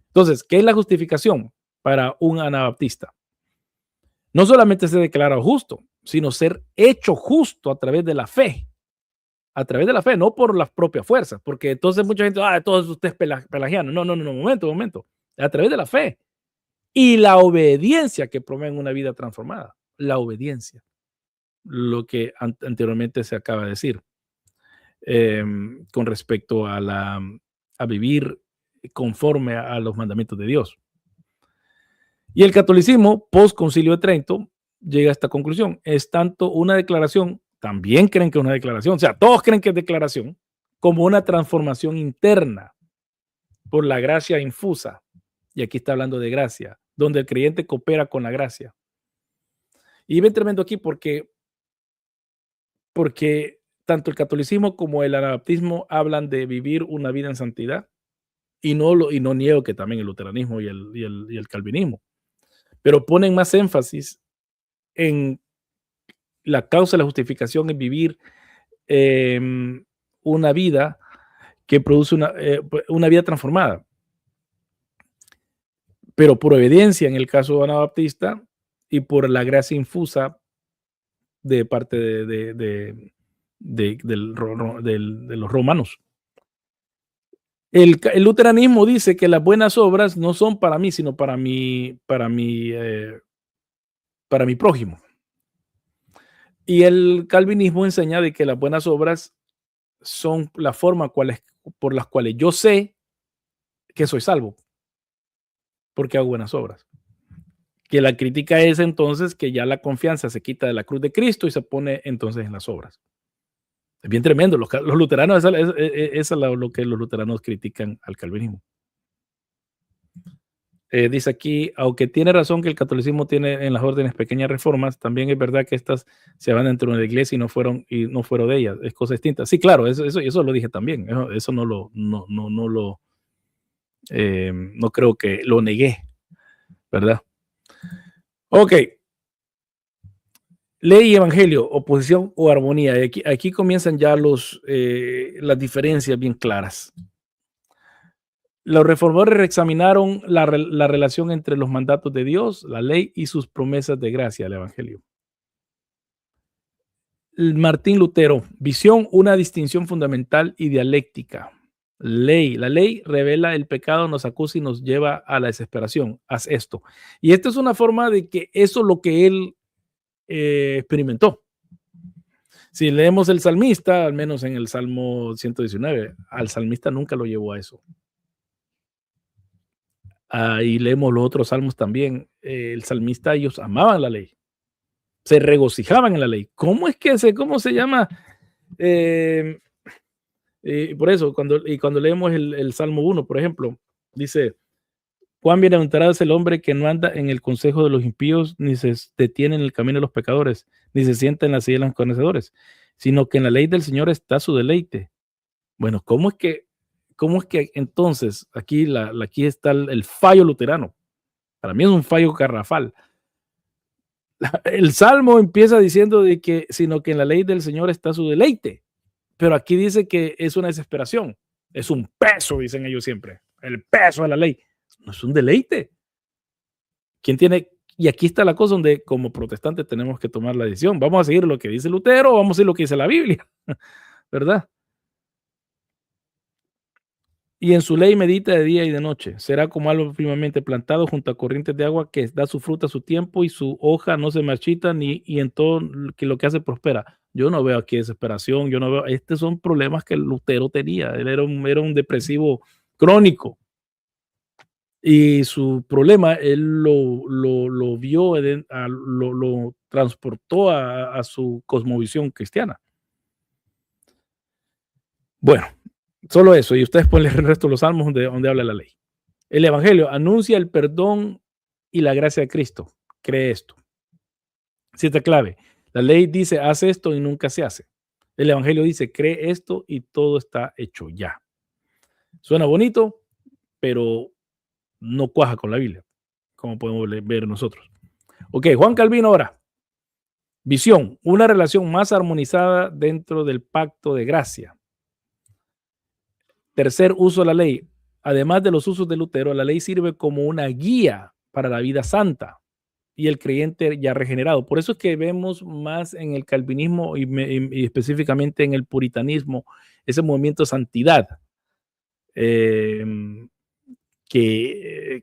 [SPEAKER 1] Entonces, ¿qué es la justificación para un anabaptista? No solamente ser declarado justo, sino ser hecho justo a través de la fe. A través de la fe, no por las propias fuerzas, porque entonces mucha gente, todos ustedes pelagianos. No, momento. A través de la fe y la obediencia que promueven una vida transformada. La obediencia, lo que anteriormente se acaba de decir, con respecto a vivir conforme a los mandamientos de Dios. Y el catolicismo, post Concilio de Trento, llega a esta conclusión. Es tanto una declaración, también creen que es una declaración, o sea, todos creen que es declaración, como una transformación interna por la gracia infusa. Y aquí está hablando de gracia, donde el creyente coopera con la gracia. Y ven tremendo aquí porque tanto el catolicismo como el anabaptismo hablan de vivir una vida en santidad, y no niego que también el luteranismo y el calvinismo, pero ponen más énfasis en la causa de la justificación, en vivir una vida que produce una vida transformada, pero por obediencia en el caso anabaptista y por la gracia infusa de parte de los romanos. El luteranismo dice que las buenas obras no son para mí, sino para mi prójimo. Y el calvinismo enseña de que las buenas obras son la forma por las cuales yo sé que soy salvo, porque hago buenas obras. Que la crítica es entonces que ya la confianza se quita de la cruz de Cristo y se pone entonces en las obras. Es bien tremendo. Los luteranos, eso es lo que los luteranos critican al calvinismo. Dice aquí, aunque tiene razón que el catolicismo tiene en las órdenes pequeñas reformas, también es verdad que estas se van dentro de la iglesia y no fueron de ellas. Es cosa distinta. Sí, claro, eso lo dije también. Eso no creo que lo negué, ¿verdad? Ok. Ley y evangelio, oposición o armonía. Y aquí comienzan ya las diferencias bien claras. Los reformadores reexaminaron la relación entre los mandatos de Dios, la ley y sus promesas de gracia, el evangelio. Martín Lutero, visión, una distinción fundamental y dialéctica. Ley, la ley revela el pecado, nos acusa y nos lleva a la desesperación. Haz esto. Y esta es una forma de que eso es lo que él experimentó. Si leemos el salmista, al menos en el Salmo 119, al salmista nunca lo llevó a eso. Y leemos los otros salmos también. El salmista, ellos amaban la ley, se regocijaban en la ley. ¿Cómo es que cómo se llama? Por eso, cuando leemos el Salmo 1, por ejemplo, dice, cuán bienaventurado es el hombre que no anda en el consejo de los impíos, ni se detiene en el camino de los pecadores, ni se sienta en la silla de los conocedores, sino que en la ley del Señor está su deleite. Bueno, ¿cómo es que entonces aquí está el fallo luterano? Para mí es un fallo garrafal. El Salmo empieza diciendo de que, sino que en la ley del Señor está su deleite. Pero aquí dice que es una desesperación. Es un peso, dicen ellos siempre. El peso de la ley. No es un deleite. ¿Quién tiene? Y aquí está la cosa donde como protestantes tenemos que tomar la decisión. ¿Vamos a seguir lo que dice Lutero o vamos a seguir lo que dice la Biblia? ¿Verdad? Y en su ley medita de día y de noche. Será como algo firmemente plantado junto a corrientes de agua que da su fruta a su tiempo y su hoja no se marchita y en todo lo que hace prospera. Yo no veo aquí desesperación, yo no veo, estos son problemas que Lutero tenía. Él era un depresivo crónico y su problema él lo vio, lo transportó a su cosmovisión cristiana. Bueno, solo eso, y ustedes pueden leer el resto de los salmos donde habla la ley. El evangelio anuncia el perdón y la gracia de Cristo. Cree esto. Cita clave. La ley dice, haz esto y nunca se hace. El evangelio dice, cree esto y todo está hecho ya. Suena bonito, pero no cuaja con la Biblia, como podemos ver nosotros. Ok, Juan Calvino ahora. Visión, una relación más armonizada dentro del pacto de gracia. Tercer uso de la ley. Además de los usos de Lutero, la ley sirve como una guía para la vida santa y el creyente ya regenerado. Por eso es que vemos más en el calvinismo y específicamente en el puritanismo ese movimiento de santidad, que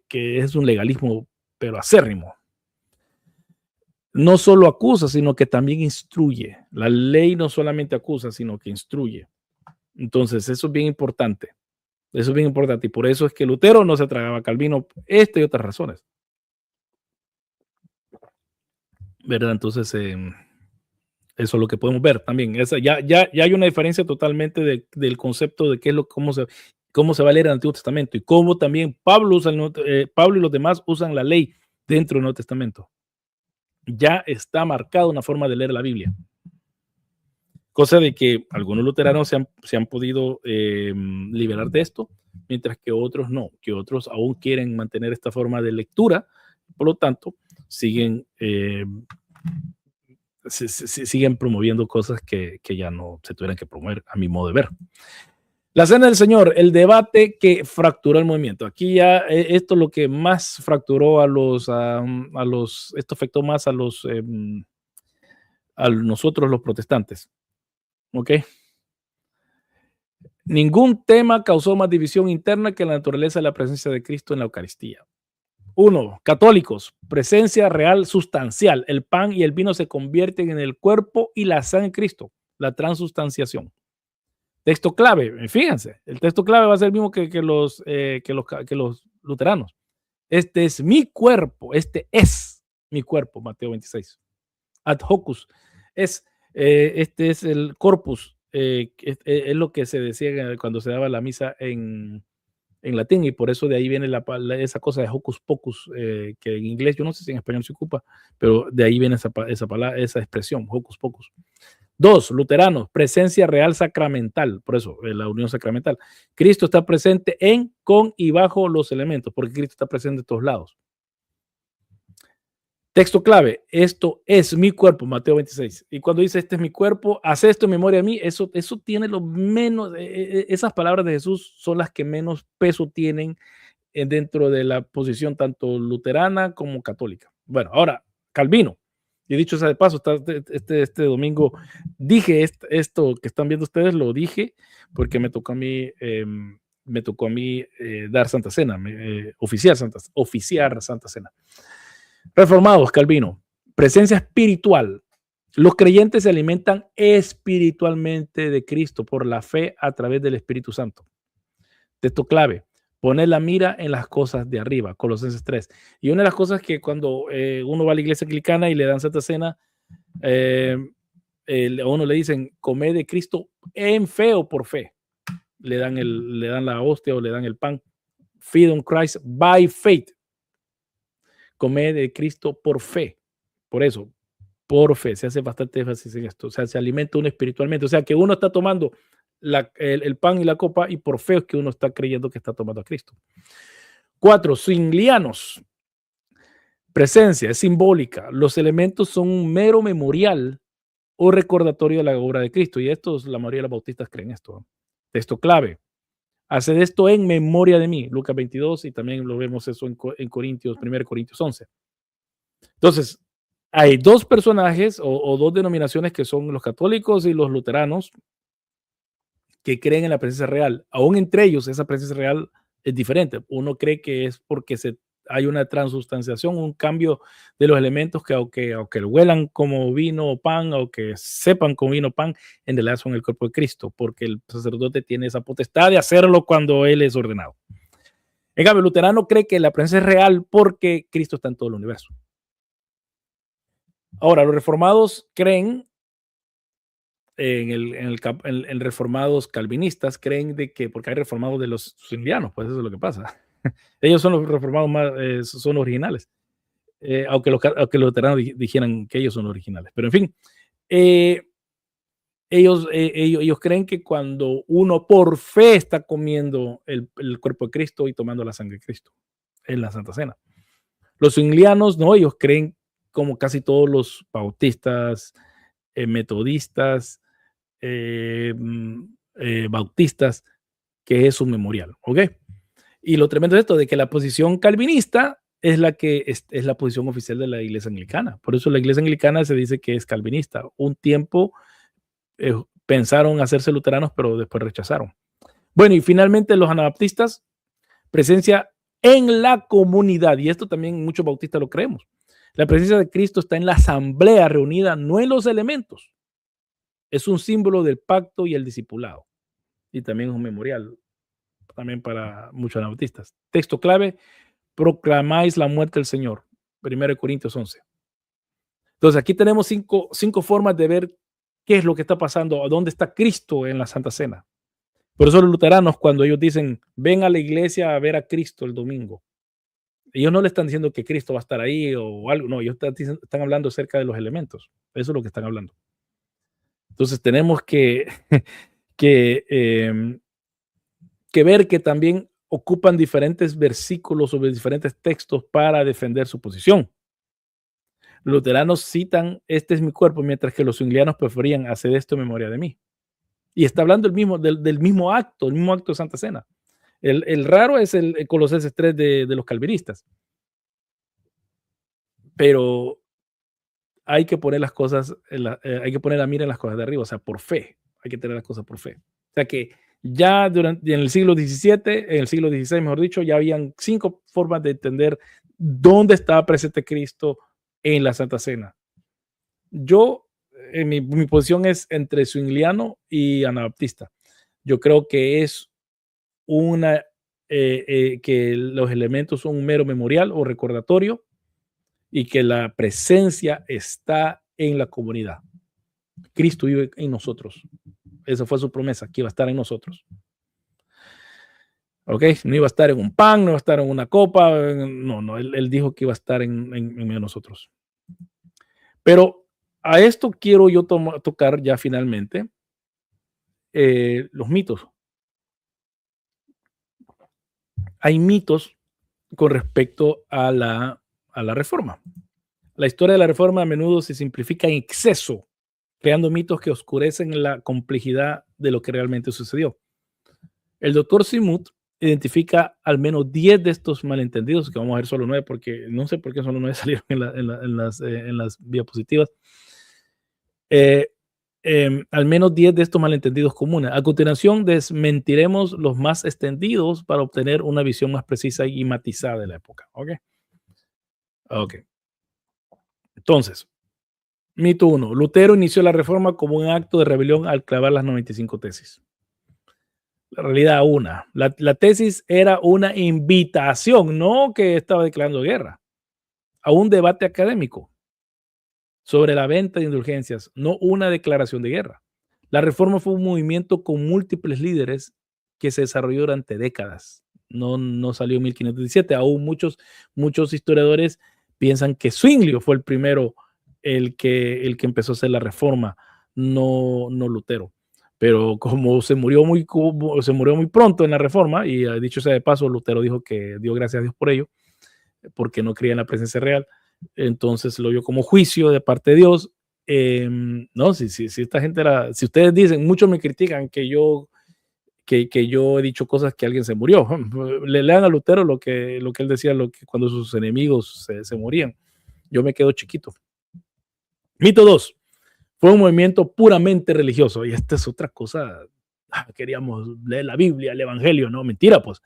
[SPEAKER 1] es un legalismo, pero acérrimo. No solo acusa, sino que también instruye. La ley no solamente acusa, sino que instruye. Entonces, eso es bien importante. Eso es bien importante. Y por eso es que Lutero no se tragaba a Calvino, y otras razones. ¿Verdad? Entonces, eso es lo que podemos ver también. Ya hay una diferencia totalmente del concepto de qué es cómo se va a leer el Antiguo Testamento y cómo también Pablo y los demás usan la ley dentro del Nuevo Testamento. Ya está marcada una forma de leer la Biblia. Cosa de que algunos luteranos se han podido liberar de esto, mientras que otros no, que otros aún quieren mantener esta forma de lectura, por lo tanto, siguen promoviendo cosas que ya no se tuvieran que promover, a mi modo de ver. La Cena del Señor, el debate que fracturó el movimiento. Aquí ya esto es lo que más fracturó esto afectó más a nosotros los protestantes. ¿Ok? Ningún tema causó más división interna que la naturaleza de la presencia de Cristo en la Eucaristía. 1. Católicos, presencia real sustancial. El pan y el vino se convierten en el cuerpo y la sangre de Cristo, la transustanciación. Texto clave, fíjense, el texto clave va a ser el mismo que los luteranos. Este es mi cuerpo, este es mi cuerpo, Mateo 26. Ad hocus, este es el corpus, es lo que se decía cuando se daba la misa en latín, y por eso de ahí viene esa cosa de hocus pocus, que en inglés, yo no sé si en español se ocupa, pero de ahí viene esa palabra, esa expresión, hocus pocus. 2, luteranos, presencia real sacramental, por eso la unión sacramental. Cristo está presente en, con y bajo los elementos, porque Cristo está presente en todos lados. Texto clave, esto es mi cuerpo, Mateo 26. Y cuando dice, este es mi cuerpo, haz esto en memoria de mí, eso tiene lo menos, esas palabras de Jesús son las que menos peso tienen dentro de la posición tanto luterana como católica. Bueno, ahora, Calvino. Y dicho sea de paso, este domingo dije esto que están viendo ustedes, lo dije porque me tocó a mí dar Santa Cena, oficiar Santa Cena. Reformados, Calvino. Presencia espiritual. Los creyentes se alimentan espiritualmente de Cristo por la fe a través del Espíritu Santo. Texto clave. Poner la mira en las cosas de arriba, Colosenses 3. Y una de las cosas que cuando uno va a la iglesia anglicana y le dan Santa Cena, a uno le dicen, come de Cristo en fe o por fe. Le dan la hostia o le dan el pan. Feed on Christ by faith. Come de Cristo por fe. Por eso, por fe, se hace bastante énfasis en esto. O sea, se alimenta uno espiritualmente. O sea, que uno está tomando el pan y la copa y por fe es que uno está creyendo que está tomando a Cristo. 4. Zwinglianos. Presencia es simbólica. Los elementos son un mero memorial o recordatorio de la obra de Cristo. Y la mayoría de los bautistas creen esto. Texto clave. Haced esto en memoria de mí. Lucas 22 y también lo vemos eso en Corintios, 1 Corintios 11. Entonces, hay dos personajes o dos denominaciones que son los católicos y los luteranos que creen en la presencia real. Aún entre ellos, esa presencia real es diferente. Uno cree que es porque hay una transustanciación, un cambio de los elementos que aunque huelan como vino o pan, o que sepan como vino o pan, en realidad son el cuerpo de Cristo, porque el sacerdote tiene esa potestad de hacerlo cuando él es ordenado. En cambio, el luterano cree que la presencia es real porque Cristo está en todo el universo. Ahora, los reformados creen, en reformados calvinistas, creen de que, porque hay reformados de los zwinglianos, pues eso es lo que pasa. Ellos son los reformados más, son originales, aunque los luteranos dijeran que ellos son originales. Pero en fin, ellos creen que cuando uno por fe está comiendo el cuerpo de Cristo y tomando la sangre de Cristo en la Santa Cena. Los zwinglianos no, ellos creen como casi todos los bautistas, metodistas, bautistas, que es un memorial, ¿ok? Y lo tremendo es esto, de que la posición calvinista es la que es la posición oficial de la iglesia anglicana. Por eso la iglesia anglicana se dice que es calvinista. Un tiempo pensaron hacerse luteranos, pero después rechazaron. Bueno, y finalmente los anabaptistas, presencia en la comunidad, y esto también muchos bautistas lo creemos. La presencia de Cristo está en la asamblea reunida, no en los elementos. Es un símbolo del pacto y el discipulado. Y también es un memorial, también para muchos anabaptistas. Texto clave, proclamáis la muerte del Señor. 1 Corintios 11. Entonces aquí tenemos cinco formas de ver qué es lo que está pasando, a dónde está Cristo en la Santa Cena. Por eso los luteranos, cuando ellos dicen, ven a la iglesia a ver a Cristo el domingo, ellos no le están diciendo que Cristo va a estar ahí o algo, no, ellos están hablando acerca de los elementos. Eso es lo que están hablando. Entonces tenemos que ver que también ocupan diferentes versículos sobre diferentes textos para defender su posición. Los luteranos citan, este es mi cuerpo, mientras que los zwinglianos preferían hacer esto en memoria de mí. Y está hablando del mismo acto de Santa Cena. El raro es el Colosenses 3 de los calvinistas. Pero hay que poner las cosas, hay que poner la mira en las cosas de arriba, o sea, por fe. Hay que tener las cosas por fe. O sea que ya en el siglo XVII, en el siglo XVI, mejor dicho, ya habían 5 formas de entender dónde estaba presente Cristo en la Santa Cena. Yo, mi posición es entre zwingliano y anabaptista. Yo creo que es que los elementos son un mero memorial o recordatorio y que la presencia está en la comunidad. Cristo vive en nosotros. Esa fue su promesa, que iba a estar en nosotros. ¿Ok? No iba a estar en un pan, no iba a estar en una copa. No, él dijo que iba a estar en medio de nosotros. Pero a esto quiero yo tocar ya finalmente los mitos. Hay mitos con respecto a la reforma. La historia de la reforma a menudo se simplifica en exceso, creando mitos que oscurecen la complejidad de lo que realmente sucedió. El doctor Simut identifica al menos 10 de estos malentendidos, que vamos a ver solo 9, porque no sé por qué solo 9 salieron en las diapositivas. Al menos 10 de estos malentendidos comunes. A continuación, desmentiremos los más extendidos para obtener una visión más precisa y matizada de la época. ¿Ok? Ok. Entonces, mito 1. Lutero inició la reforma como un acto de rebelión al clavar las 95 tesis. La realidad una. La tesis era una invitación, no que estaba declarando guerra, a un debate académico sobre la venta de indulgencias, no una declaración de guerra. La reforma fue un movimiento con múltiples líderes que se desarrolló durante décadas. No salió en 1517. Aún muchos historiadores piensan que Zwinglio fue el primero, el que empezó a hacer la reforma, no Lutero. Pero como se murió muy pronto en la reforma, y dicho sea de paso, Lutero dijo que dio gracias a Dios por ello, porque no creía en la presencia real. Entonces lo vio como juicio de parte de Dios. No, si esta gente era, si ustedes dicen, muchos me critican que yo he dicho cosas que alguien se murió. Lean a Lutero lo que él decía, cuando sus enemigos se morían. Yo me quedo chiquito. Mito 2. Fue un movimiento puramente religioso. Y esta es otra cosa. Queríamos leer la Biblia, el Evangelio. No, mentira, pues.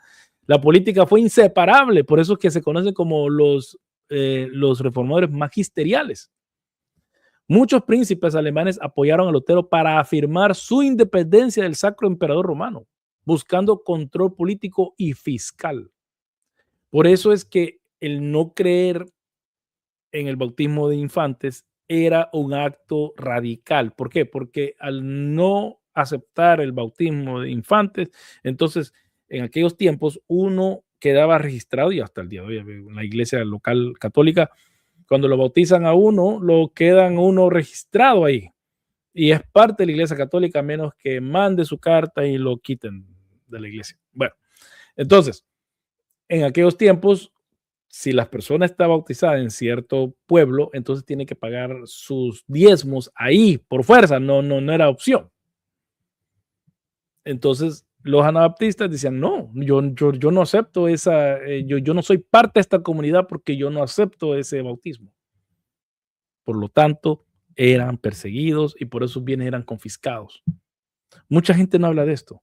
[SPEAKER 1] La política fue inseparable. Por eso es que se conoce como los reformadores magisteriales. Muchos príncipes alemanes apoyaron a Lutero para afirmar su independencia del Sacro Emperador Romano, buscando control político y fiscal. Por eso es que el no creer en el bautismo de infantes era un acto radical. ¿Por qué? Porque al no aceptar el bautismo de infantes, entonces en aquellos tiempos uno quedaba registrado, y hasta el día de hoy en la iglesia local católica, cuando lo bautizan a uno, lo quedan uno registrado ahí. Y es parte de la iglesia católica, a menos que mande su carta y lo quiten de la iglesia. Bueno, entonces, en aquellos tiempos, si la persona está bautizada en cierto pueblo, entonces tiene que pagar sus diezmos ahí por fuerza, no era opción. Entonces, los anabaptistas decían, no, yo no acepto esa, yo no soy parte de esta comunidad porque yo no acepto ese bautismo. Por lo tanto, eran perseguidos y por eso sus bienes eran confiscados. Mucha gente no habla de esto,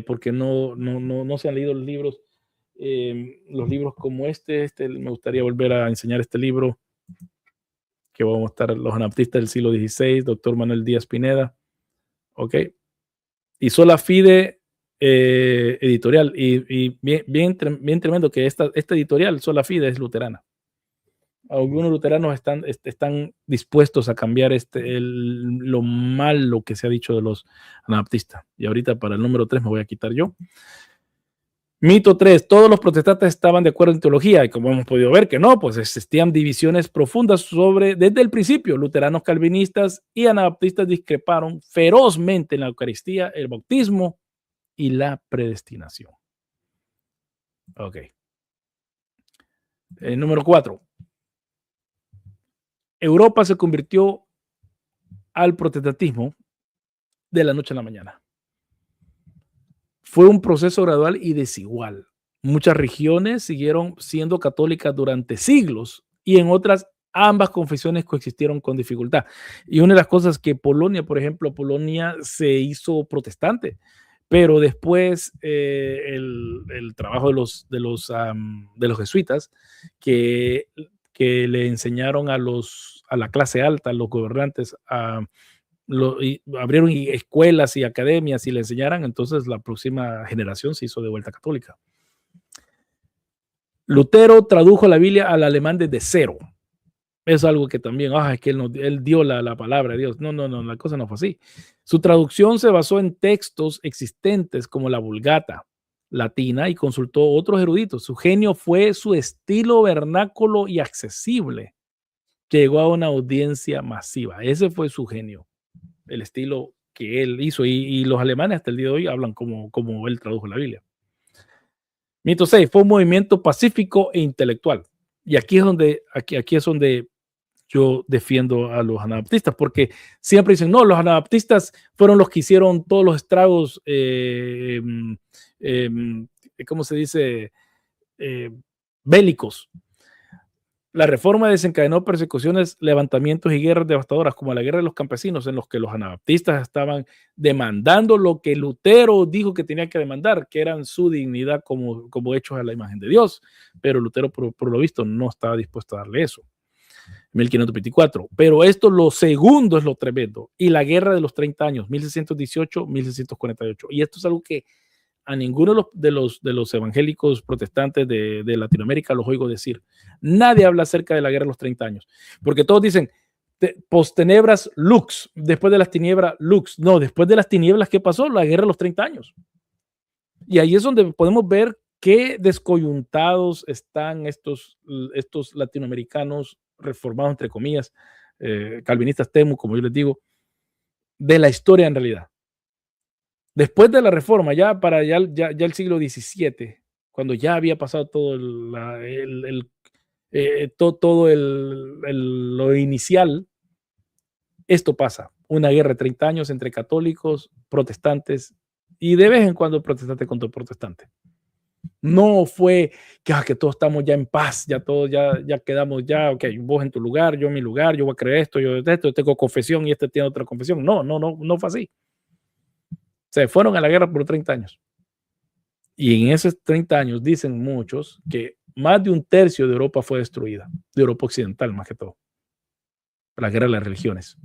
[SPEAKER 1] porque no se han leído los libros como este. Me gustaría volver a enseñar este libro, que vamos a estar los anabaptistas del siglo XVI, doctor Manuel Díaz Pineda, ¿ok? Y Sola Fide editorial, y bien tremendo que esta editorial, Sola Fide, es luterana. Algunos luteranos están dispuestos a cambiar lo malo que se ha dicho de los anabaptistas. Y ahorita para el número 3 me voy a quitar yo. Mito 3. Todos los protestantes estaban de acuerdo en teología, y como hemos podido ver que no, pues existían divisiones profundas desde el principio. Luteranos, calvinistas y anabaptistas discreparon ferozmente en la Eucaristía, el bautismo y la predestinación. Ok. Número 4. Europa se convirtió al protestantismo de la noche a la mañana. Fue un proceso gradual y desigual. Muchas regiones siguieron siendo católicas durante siglos, y en otras ambas confesiones coexistieron con dificultad. Y una de las cosas que Polonia, por ejemplo, Polonia se hizo protestante, pero después el trabajo de los jesuitas que le enseñaron a la clase alta, a los gobernantes, abrieron escuelas y academias y le enseñaran, entonces la próxima generación se hizo de vuelta católica. Lutero tradujo la Biblia al alemán desde cero. Es algo que también, es que él dio la palabra de Dios. No, la cosa no fue así. Su traducción se basó en textos existentes como la Vulgata latina y consultó otros eruditos. Su genio fue su estilo vernáculo y accesible, que llegó a una audiencia masiva. Ese fue su genio, el estilo que él hizo, y los alemanes hasta el día de hoy hablan como él tradujo la Biblia. Mito 6. Fue un movimiento pacífico e intelectual. Y aquí es donde yo defiendo a los anabaptistas, porque siempre dicen, no, los anabaptistas fueron los que hicieron todos los estragos, ¿cómo se dice? Eh, bélicos. La reforma desencadenó persecuciones, levantamientos y guerras devastadoras, como la guerra de los campesinos, en los que los anabaptistas estaban demandando lo que Lutero dijo que tenía que demandar, que eran su dignidad como hechos a la imagen de Dios. Pero Lutero, por lo visto, no estaba dispuesto a darle eso. 1524. Pero esto, lo segundo, es lo tremendo. Y la guerra de los 30 años, 1618-1648. Y esto es algo que a ninguno de los evangélicos protestantes de Latinoamérica los oigo decir. Nadie habla acerca de la guerra de los 30 años, porque todos dicen post tenebras lux, después de las tinieblas lux. No, después de las tinieblas, ¿qué pasó? La guerra de los 30 años. Y ahí es donde podemos ver qué descoyuntados están estos latinoamericanos reformados, entre comillas, calvinistas temu, como yo les digo, de la historia en realidad. Después de la reforma, ya para el siglo XVII, cuando ya había pasado todo lo inicial, esto pasa. Una guerra de 30 años entre católicos, protestantes, y de vez en cuando protestante contra protestante. No fue que todos estamos ya en paz, ya todos ya quedamos, ok, vos en tu lugar, yo en mi lugar, yo voy a creer esto, yo tengo confesión y este tiene otra confesión. No fue así. Se fueron a la guerra por 30 años. Y en esos 30 años dicen muchos que más de un tercio de Europa fue destruida, de Europa occidental más que todo, la guerra de las religiones.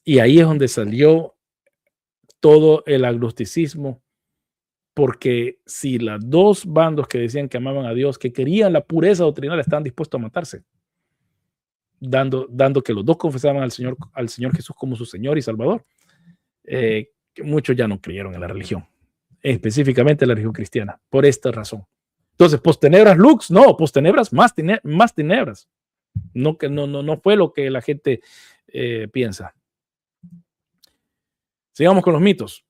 [SPEAKER 1] Y ahí es donde salió todo el agnosticismo, porque si los dos bandos que decían que amaban a Dios, que querían la pureza doctrinal, estaban dispuestos a matarse, dando que los dos confesaban al Señor Jesús como su Señor y Salvador, que muchos ya no creyeron en la religión, específicamente la religión cristiana, por esta razón. Entonces, postenebras lux, no, postenebras más tenebras. No fue lo que la gente piensa. Sigamos con los mitos.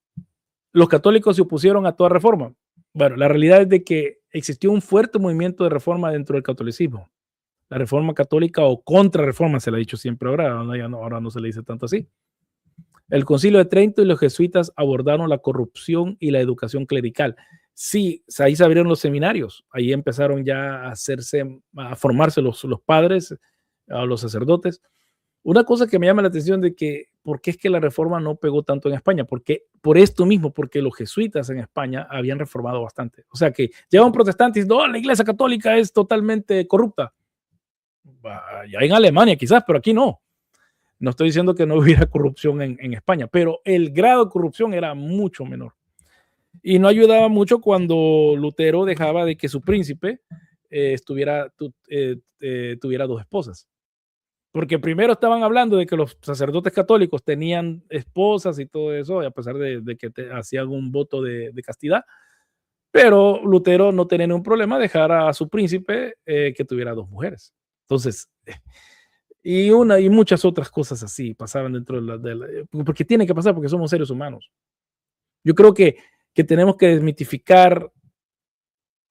[SPEAKER 1] Los católicos se opusieron a toda reforma. Bueno, la realidad es de que existió un fuerte movimiento de reforma dentro del catolicismo. La reforma católica o contrarreforma se le ha dicho siempre ahora no se le dice tanto así. El Concilio de Trento y los jesuitas abordaron la corrupción y la educación clerical. Sí, ahí se abrieron los seminarios, ahí empezaron ya a formarse los padres, a los sacerdotes. Una cosa que me llama la atención de que, ¿por qué es que la reforma no pegó tanto en España? Porque por esto mismo, porque los jesuitas en España habían reformado bastante. O sea que llega un protestante y dice, no, la iglesia católica es totalmente corrupta. Ya en Alemania quizás, pero aquí no. No estoy diciendo que no hubiera corrupción en España, pero el grado de corrupción era mucho menor. Y no ayudaba mucho cuando Lutero dejaba de que su príncipe tuviera dos esposas. Porque primero estaban hablando de que los sacerdotes católicos tenían esposas y todo eso, a pesar de que hacían un voto de castidad. Pero Lutero no tenía ningún problema dejar a su príncipe que tuviera dos mujeres. Entonces, y muchas otras cosas así pasaban dentro porque tiene que pasar, porque somos seres humanos. Yo creo que tenemos que desmitificar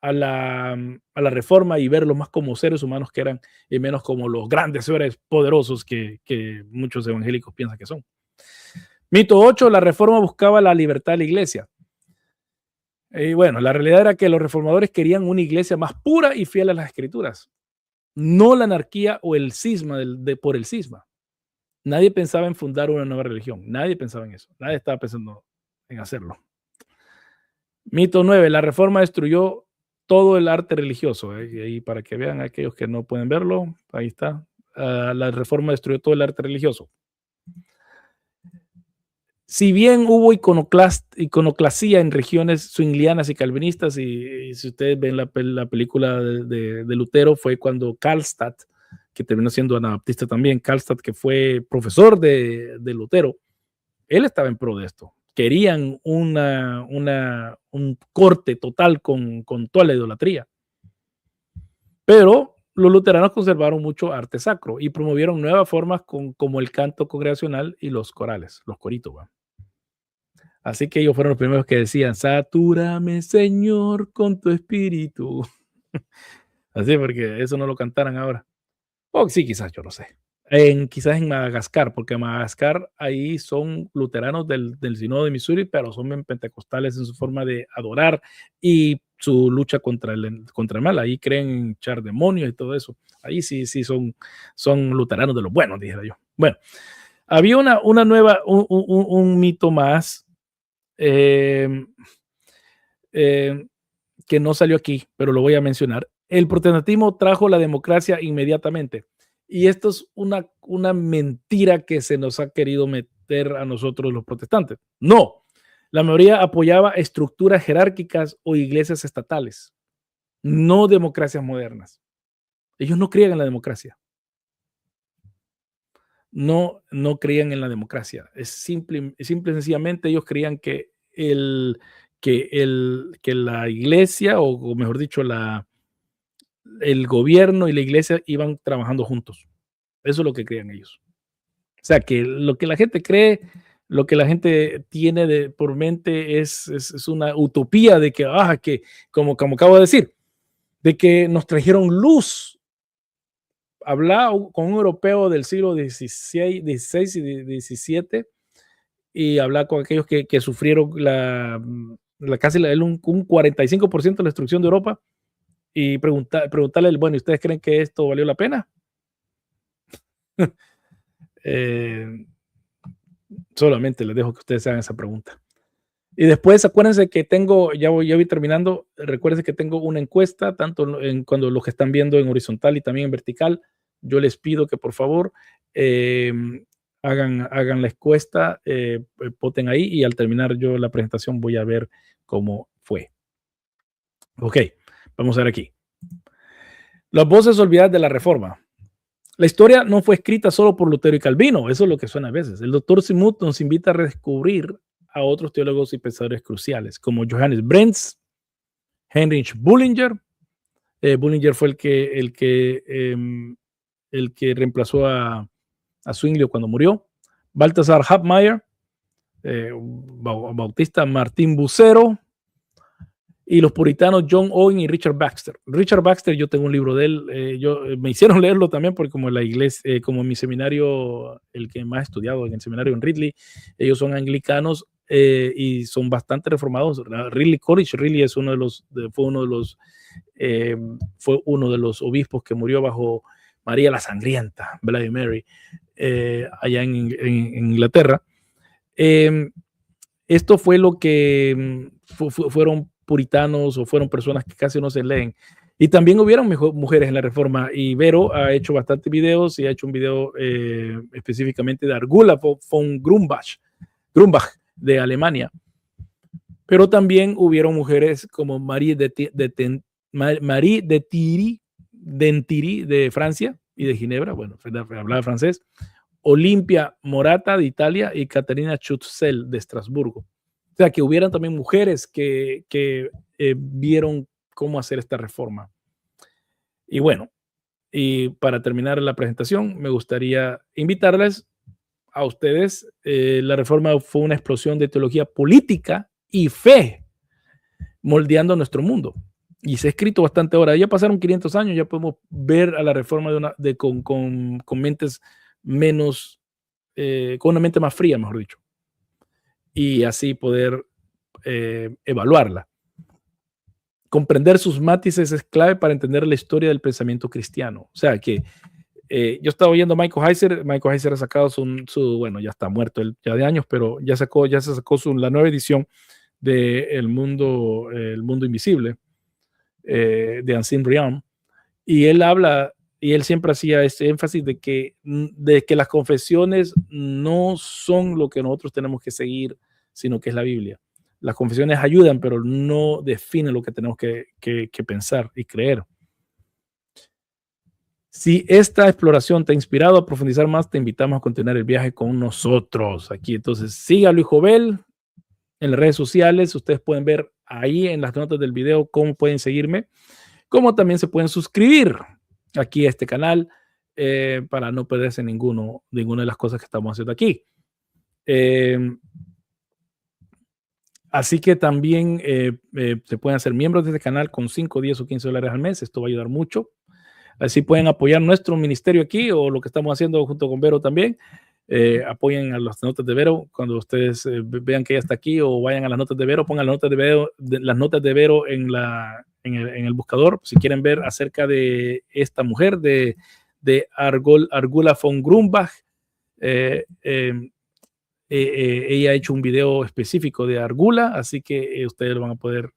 [SPEAKER 1] a la reforma y verlo más como seres humanos que eran y menos como los grandes seres poderosos que muchos evangélicos piensan que son. Mito 8, la reforma buscaba la libertad de la iglesia. Y bueno, la realidad era que los reformadores querían una iglesia más pura y fiel a las escrituras, no la anarquía o el cisma por el cisma. Nadie pensaba en fundar una nueva religión, nadie pensaba en eso, nadie estaba pensando en hacerlo. Mito 9, la reforma destruyó todo el arte religioso. Y ahí para que vean aquellos que no pueden verlo, ahí está. La reforma destruyó todo el arte religioso. Si bien hubo iconoclasía en regiones zwinglianas y calvinistas, y si ustedes ven la película de Lutero, fue cuando Karlstadt, que terminó siendo anabaptista también, Karlstadt, que fue profesor de Lutero, él estaba en pro de esto. Querían un corte total con toda la idolatría. Pero los luteranos conservaron mucho arte sacro y promovieron nuevas formas como el canto congregacional y los corales, los coritos. ¿Va? Así que ellos fueron los primeros que decían, satúrame, Señor, con tu espíritu. Así, porque eso no lo cantaran ahora. O sí, quizás, yo no sé. Quizás en Madagascar, porque en Madagascar ahí son luteranos del Sínodo de Missouri, pero son bien pentecostales en su forma de adorar y su lucha contra el mal. Ahí creen en echar demonios y todo eso. Ahí sí, sí son luteranos de los buenos, dijera yo. Bueno, había una nueva, un mito más eh, eh, que no salió aquí, pero lo voy a mencionar. El protestantismo trajo la democracia inmediatamente. Y esto es una mentira que se nos ha querido meter a nosotros los protestantes. No, la mayoría apoyaba estructuras jerárquicas o iglesias estatales, no democracias modernas. Ellos no creían en la democracia. No creían en la democracia. Es simple y sencillamente ellos creían que la iglesia, o mejor dicho, el gobierno y la iglesia iban trabajando juntos. Eso es lo que creían ellos. O sea, que lo que la gente cree, lo que la gente tiene por mente es una utopía de que como acabo de decir, de que nos trajeron luz. Habla con un europeo del siglo XVI, y XVII y habla con aquellos que sufrieron casi un 45% de la destrucción de Europa y preguntarle, bueno, ¿y ustedes creen que esto valió la pena? Eh, solamente les dejo que ustedes hagan esa pregunta. Y después acuérdense que tengo, ya voy terminando, recuerden que tengo una encuesta, tanto cuando los que están viendo en horizontal y también en vertical, yo les pido que por favor eh, hagan la encuesta, voten ahí y al terminar yo la presentación voy a ver cómo fue. Ok, vamos a ver aquí. Las voces olvidadas de la Reforma. La historia no fue escrita solo por Lutero y Calvino, eso es lo que suena a veces. El doctor Simut nos invita a redescubrir a otros teólogos y pensadores cruciales, como Johannes Brents, Heinrich Bullinger. Bullinger fue el que reemplazó a Zwinglio cuando murió. Baltasar Hubmaier, Bautista Martín Bucero, y los puritanos John Owen y Richard Baxter. Richard Baxter, yo tengo un libro de él, me hicieron leerlo también porque como la iglesia, como en mi seminario, el que más he estudiado en el seminario en Ridley, ellos son anglicanos y son bastante reformados. Ridley College, Ridley es fue uno de los obispos que murió bajo María la Sangrienta, Bloody Mary, allá en Inglaterra. Esto fue lo que fueron puritanos o fueron personas que casi no se leen. Y también hubieron mujeres en la Reforma y Vero ha hecho bastantes videos y ha hecho un video específicamente de Argula von Grumbach de Alemania. Pero también hubieron mujeres como Marie de Thierry de Francia y de Ginebra, bueno, hablaba francés, Olimpia Morata de Italia y Caterina Chutzel de Estrasburgo. O sea, que hubieran también mujeres que vieron cómo hacer esta reforma. Y bueno, y para terminar la presentación, me gustaría invitarles a ustedes. La reforma fue una explosión de teología política y fe, moldeando nuestro mundo. Y se ha escrito bastante ahora. Ya pasaron 500 años, ya podemos ver a la reforma con mentes menos, con una mente más fría, mejor dicho. Y así poder evaluarla. Comprender sus matices es clave para entender la historia del pensamiento cristiano. O sea que yo estaba oyendo a Michael Heiser. Michael Heiser ha sacado bueno, ya está muerto él ya de años, pero ya se sacó la nueva edición de El Mundo Invisible de Ancine Briand. Y él habla, y él siempre hacía este énfasis de que las confesiones no son lo que nosotros tenemos que seguir, sino que es la Biblia. Las confesiones ayudan, pero no definen lo que tenemos que pensar y creer. Si esta exploración te ha inspirado a profundizar más, te invitamos a continuar el viaje con nosotros aquí. Entonces, siga Luis Jovel en las redes sociales. Ustedes pueden ver ahí en las notas del video cómo pueden seguirme, cómo también se pueden suscribir aquí a este canal para no perderse ninguna de las cosas que estamos haciendo aquí. Así que también se pueden hacer miembros de este canal con 5, 10 o 15 dólares al mes. Esto va a ayudar mucho Así pueden apoyar nuestro ministerio aquí o lo que estamos haciendo junto con Vero también. Apoyen a las notas de Vero. Cuando ustedes vean que ella está aquí o vayan a las notas de Vero, pongan las notas de Vero en el buscador. Si quieren ver acerca de esta mujer, de Argula von Grumbach, ella ha hecho un video específico de Argula, así que ustedes lo van a poder,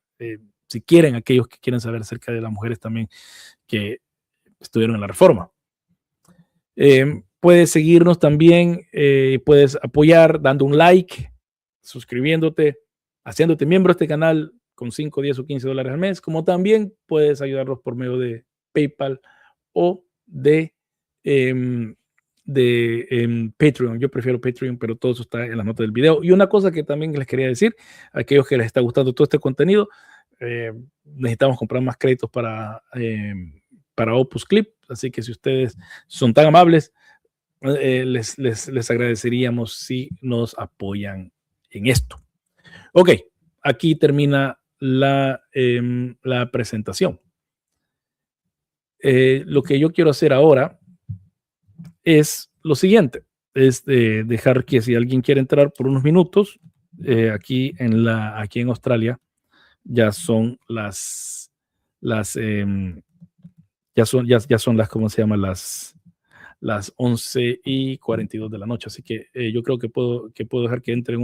[SPEAKER 1] si quieren, aquellos que quieren saber acerca de las mujeres también que estuvieron en la Reforma. Puedes seguirnos también, puedes apoyar dando un like, suscribiéndote, haciéndote miembro de este canal con 5, 10 o 15 dólares al mes, como también puedes ayudarnos por medio de PayPal o de Patreon. Yo prefiero Patreon, pero todo eso está en las notas del video. Y una cosa que también les quería decir a aquellos que les está gustando todo este contenido, necesitamos comprar más créditos para Opus Clip, así que si ustedes son tan amables, les agradeceríamos si nos apoyan en esto. Ok, aquí termina la presentación. Lo que yo quiero hacer ahora es lo siguiente, es dejar que si alguien quiere entrar por unos minutos, aquí en Australia ya son ya son las, ¿cómo se llama? Las 11:42 de la noche, así que yo creo que puedo dejar que entren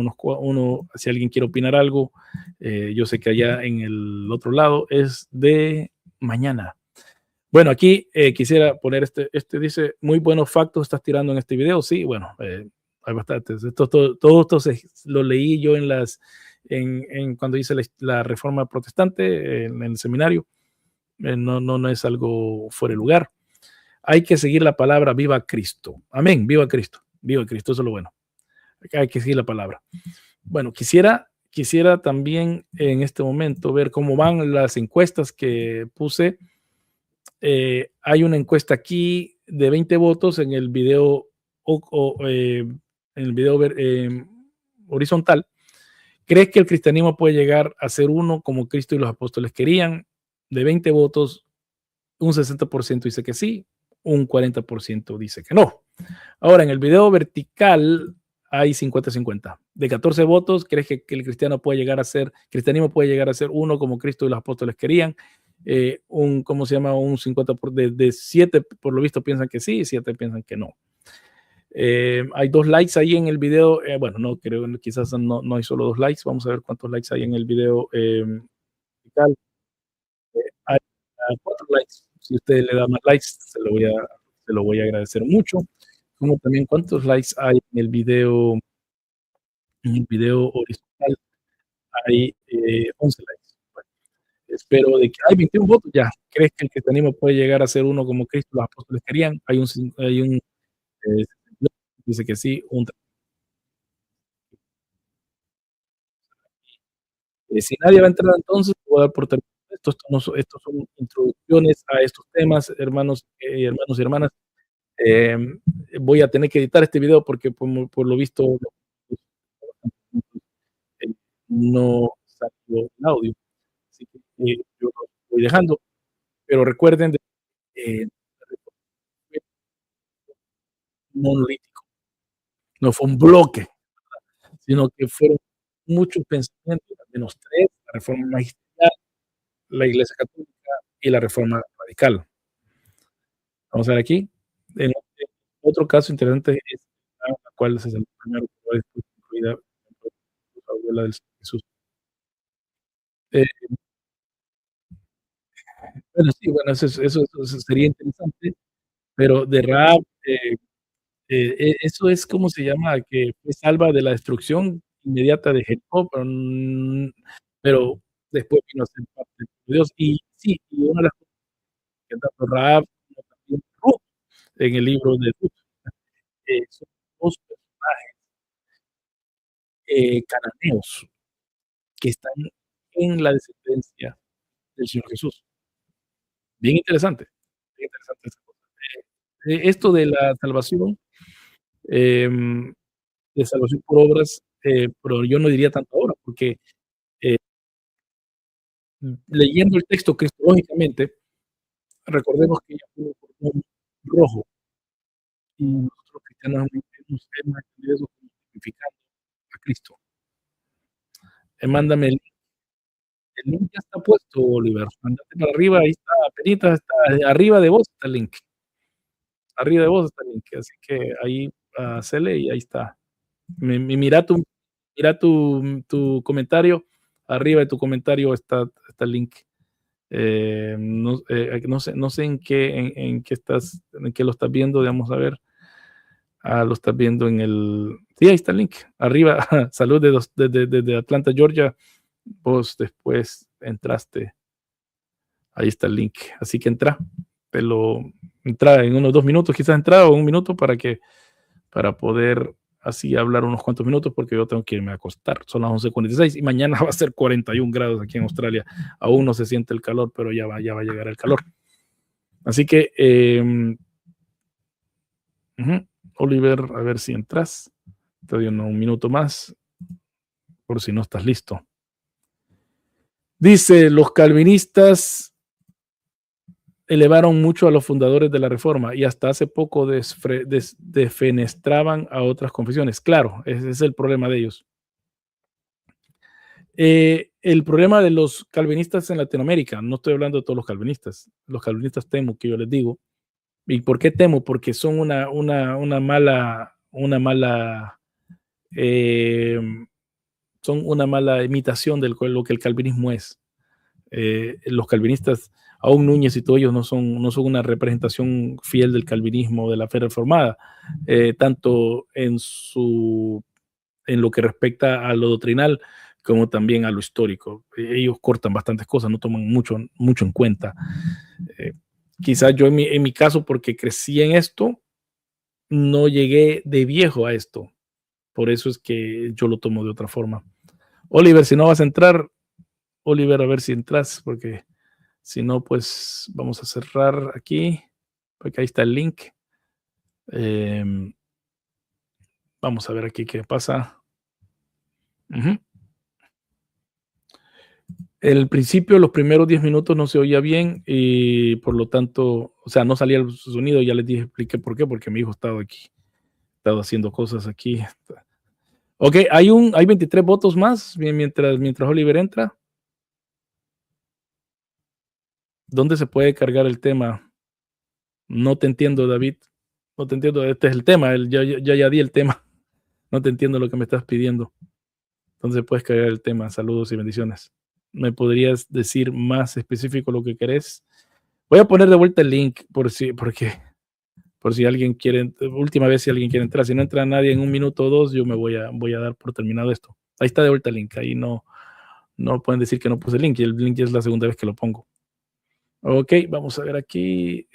[SPEAKER 1] si alguien quiere opinar algo. Yo sé que allá en el otro lado es de mañana. Bueno, aquí quisiera poner dice, muy buenos factos estás tirando en este video. Sí, bueno, hay bastantes. Todo esto lo leí yo cuando hice la Reforma Protestante en el seminario. No es algo fuera de lugar. Hay que seguir la palabra, viva Cristo. Amén, viva Cristo, eso es lo bueno. Hay que seguir la palabra. Bueno, quisiera también en este momento ver cómo van las encuestas que puse. Hay una encuesta aquí de 20 votos en el video, horizontal. ¿Crees que el cristianismo puede llegar a ser uno como Cristo y los apóstoles querían? De 20 votos, un 60% dice que sí, un 40% dice que no. Ahora, en el video vertical hay 50-50. De 14 votos, ¿crees que el cristianismo puede llegar a ser uno como Cristo y los apóstoles querían? ¿Cómo se llama? Un 50%, de 7 por lo visto piensan que sí, 7 piensan que no. Hay 2 likes ahí en el video. Bueno, no creo, quizás no hay solo 2 likes. Vamos a ver cuántos likes hay en el video vertical. Hay 4 likes. Si usted le da más likes, se lo voy a agradecer mucho. Como también cuántos likes hay en el video horizontal. Hay 11 likes. Bueno, espero de que hay 21 votos ya. ¿Crees que el cristianismo puede llegar a ser uno como Cristo los apóstoles querían? Hay un dice que sí, si nadie va a entrar entonces, voy a dar por terminado esto. Estos son introducciones a estos temas, hermanos y hermanas. Voy a tener que editar este video porque por lo visto no salió el audio. Así que yo lo voy dejando. Pero recuerden de que fue monolítico, no fue un bloque, sino que fueron muchos pensamientos, al menos 3, la Reforma Magisterial, la Iglesia Católica y la Reforma Radical. Vamos a ver aquí. En otro caso interesante es la cual se el primero que fue después incluida la abuela del Señor Jesús. Eh, bueno, sí, bueno, eso sería interesante, pero de Rahab, eso es, ¿cómo se llama? Que fue salva de la destrucción inmediata de Jericó, pero después vino a ser parte de Dios. Y sí, y una de las cosas que tanto Rahab como también Ruth en el libro de Ruth, son 2 personajes, cananeos que están en la descendencia del Señor Jesús. Bien interesante esa cosa. Esto de la salvación, em, de salvación por obras, pero yo no diría tanto ahora, porque leyendo el texto cristológicamente, Recordemos que ella tuvo cordón rojo y nosotros los cristianos hemos entendido eso como significando a Cristo. Mándame el link ya está puesto, Oliver. Andate para arriba, ahí está, apenitas está arriba de vos está el link. Arriba de vos está el link, así que ahí, hacele y ahí está. Mira tu comentario, arriba de tu comentario está el link. No sé en qué lo estás viendo, vamos a ver. Lo estás viendo en el sí, ahí está el link, arriba. Salud desde Atlanta, Georgia. Vos después entraste, ahí está el link, así que entra en unos 2 minutos, quizás entra o 1 minuto para poder así hablar unos cuantos minutos, porque yo tengo que irme a acostar. Son las 11:46 y mañana va a ser 41 grados aquí en Australia. Aún no se siente el calor, pero ya va a llegar el calor. Así que, Oliver, a ver si entras. Te doy 1 minuto más, por si no estás listo. Dice, los calvinistas elevaron mucho a los fundadores de la Reforma y hasta hace poco defenestraban a otras confesiones. Claro, ese es el problema de ellos. El problema de los calvinistas en Latinoamérica, no estoy hablando de todos los calvinistas temo que yo les digo. ¿Y por qué temo? Porque son una mala imitación de lo que el calvinismo es. Los calvinistas, aún Núñez y todos ellos no son una representación fiel del calvinismo, de la fe reformada, tanto en lo que respecta a lo doctrinal como también a lo histórico. Ellos cortan bastantes cosas, no toman mucho en cuenta. Quizás yo en mi caso, porque crecí en esto, no llegué de viejo a esto. Por eso es que yo lo tomo de otra forma. Oliver, si no vas a entrar, Oliver, a ver si entras, porque si no, pues vamos a cerrar aquí, porque ahí está el link. Vamos a ver aquí qué pasa. El principio, los primeros 10 minutos no se oía bien y por lo tanto, o sea, no salía el sonido. Ya les dije, expliqué por qué, porque mi hijo estaba aquí, estaba haciendo cosas aquí. Ok, hay 23 votos más mientras Oliver entra. ¿Dónde se puede cargar el tema? No te entiendo, David. No te entiendo. Este es el tema. Ya di el tema. No te entiendo lo que me estás pidiendo. ¿Dónde puedes cargar el tema? Saludos y bendiciones. ¿Me podrías decir más específico lo que querés? Voy a poner de vuelta el link por si alguien quiere, última vez si alguien quiere entrar. Si no entra nadie en 1 minuto o 2, yo me voy a dar por terminado esto. Ahí está de vuelta el link. Ahí no pueden decir que no puse el link. Y el link ya es la segunda vez que lo pongo. Ok, vamos a ver aquí.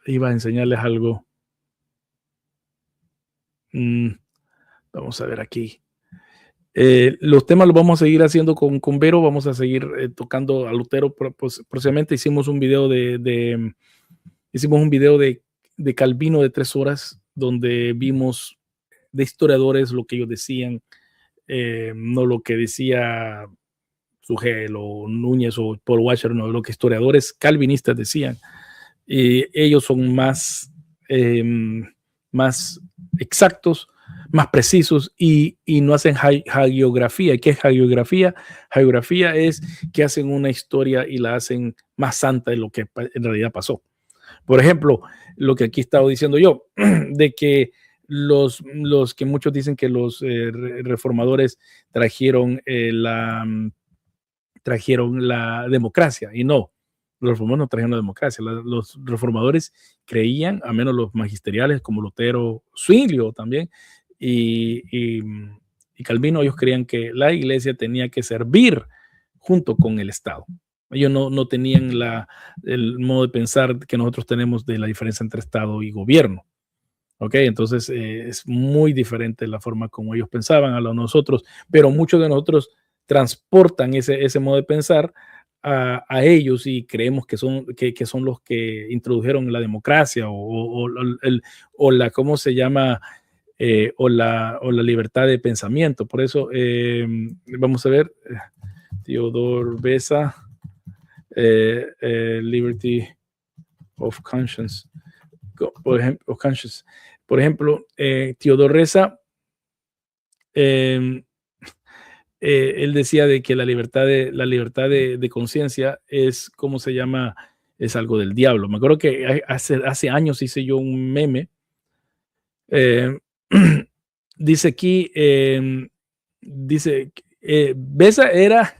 [SPEAKER 1] Iba a enseñarles algo. Vamos a ver aquí. Los temas los vamos a seguir haciendo con Vero. Vamos a seguir tocando a Lutero. Pues, próximamente hicimos un video de Calvino de 3 horas, donde vimos de historiadores lo que ellos decían, no lo que decía Sugel o Núñez o Paul Washer, no lo que historiadores calvinistas decían. Ellos son más exactos, más precisos y no hacen hagiografía. ¿Qué es hagiografía? Hagiografía es que hacen una historia y la hacen más santa de lo que en realidad pasó. Por ejemplo, lo que aquí estaba diciendo yo, de que los que muchos dicen que los reformadores trajeron la democracia, y no, los reformadores no trajeron la democracia. Los reformadores creían, a menos los magisteriales como Lutero, Zwinglio también, y Calvino, ellos creían que la iglesia tenía que servir junto con el Estado. Ellos no tenían el modo de pensar que nosotros tenemos de la diferencia entre Estado y gobierno. ¿Ok? Entonces es muy diferente la forma como ellos pensaban a nosotros, pero muchos de nosotros transportan ese modo de pensar a ellos y creemos que son los que introdujeron la democracia o la, ¿cómo se llama? O la libertad de pensamiento. Por eso, vamos a ver, Teodor Besa, Liberty of conscience. Por ejemplo, Theodore Reza, él decía de que la libertad de conciencia es, ¿cómo se llama? Es algo del diablo. Me acuerdo que hace años hice yo un meme. Dice aquí, dice, Besa era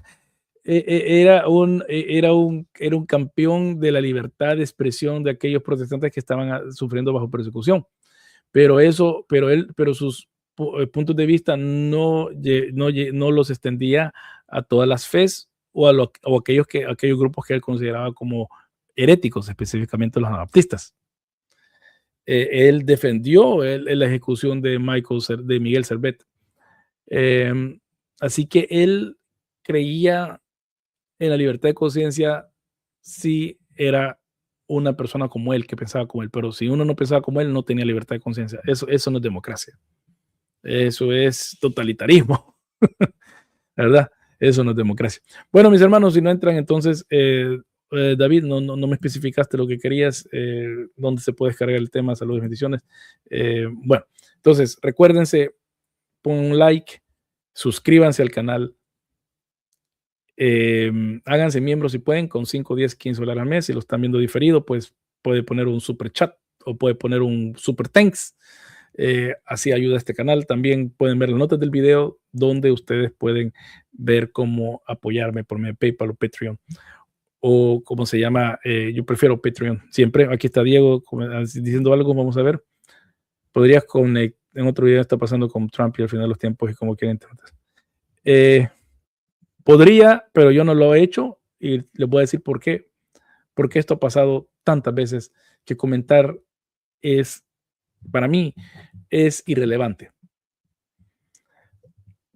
[SPEAKER 1] un campeón de la libertad de expresión de aquellos protestantes que estaban sufriendo bajo persecución. Pero sus puntos de vista no los extendía a todas las fes o aquellos grupos que él consideraba como heréticos, específicamente los anabaptistas. Él defendió la ejecución de Miguel Servet. Así que él creía en la libertad de conciencia si era una persona como él, que pensaba como él, pero si uno no pensaba como él, no tenía libertad de conciencia. Eso no es democracia. Eso es totalitarismo, ¿verdad? Eso no es democracia. Bueno, mis hermanos, si no entran, entonces, David, no me especificaste lo que querías, dónde se puede descargar el tema. Saludos y bendiciones. Bueno, entonces, recuérdense, pon un like, suscríbanse al canal, háganse miembros si pueden, con 5, 10, 15 dólares al mes. Si lo están viendo diferido, pues puede poner un super chat o puede poner un super thanks. Así ayuda a este canal. También pueden ver las notas del video donde ustedes pueden ver cómo apoyarme por medio de PayPal o Patreon, o como se llama. Yo prefiero Patreon siempre. Aquí está Diego diciendo algo. Vamos a ver. Podrías conectar. En otro video está pasando con Trump y al final de los tiempos y como quieren. Podría, pero yo no lo he hecho y les voy a decir por qué. Porque esto ha pasado tantas veces que comentar para mí, es irrelevante.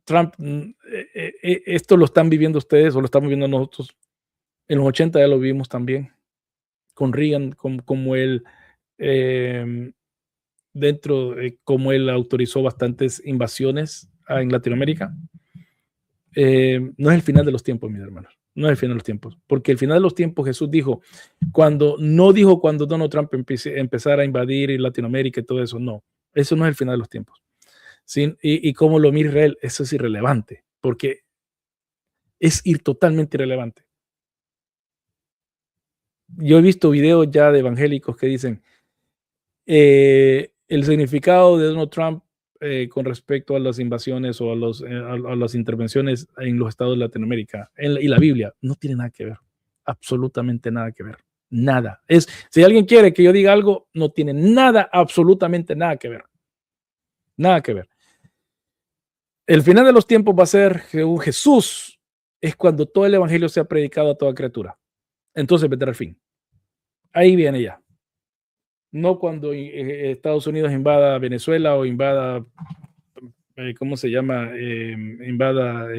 [SPEAKER 1] Trump, esto lo están viviendo ustedes o lo estamos viviendo nosotros. En los 80 ya lo vivimos también con Reagan, como él como él autorizó bastantes invasiones en Latinoamérica. No es el final de los tiempos, mis hermanos. No es el final de los tiempos, porque el final de los tiempos Jesús dijo, cuando Donald Trump empezara a invadir Latinoamérica y todo eso, no, eso no es el final de los tiempos. ¿Sí? Y como lo mira Israel, eso es irrelevante, porque es totalmente irrelevante. Yo he visto videos ya de evangélicos que dicen el significado de Donald Trump con respecto a las invasiones o a las intervenciones en los estados de Latinoamérica y la Biblia no tiene nada que ver, absolutamente nada que ver, nada. Si alguien quiere que yo diga algo, no tiene nada, absolutamente nada que ver, nada que ver. El final de los tiempos va a ser Jesús, es cuando todo el evangelio sea predicado a toda criatura. Entonces vendrá el fin. Ahí viene ya. No cuando Estados Unidos invada Venezuela o invada, ¿cómo se llama? Invada,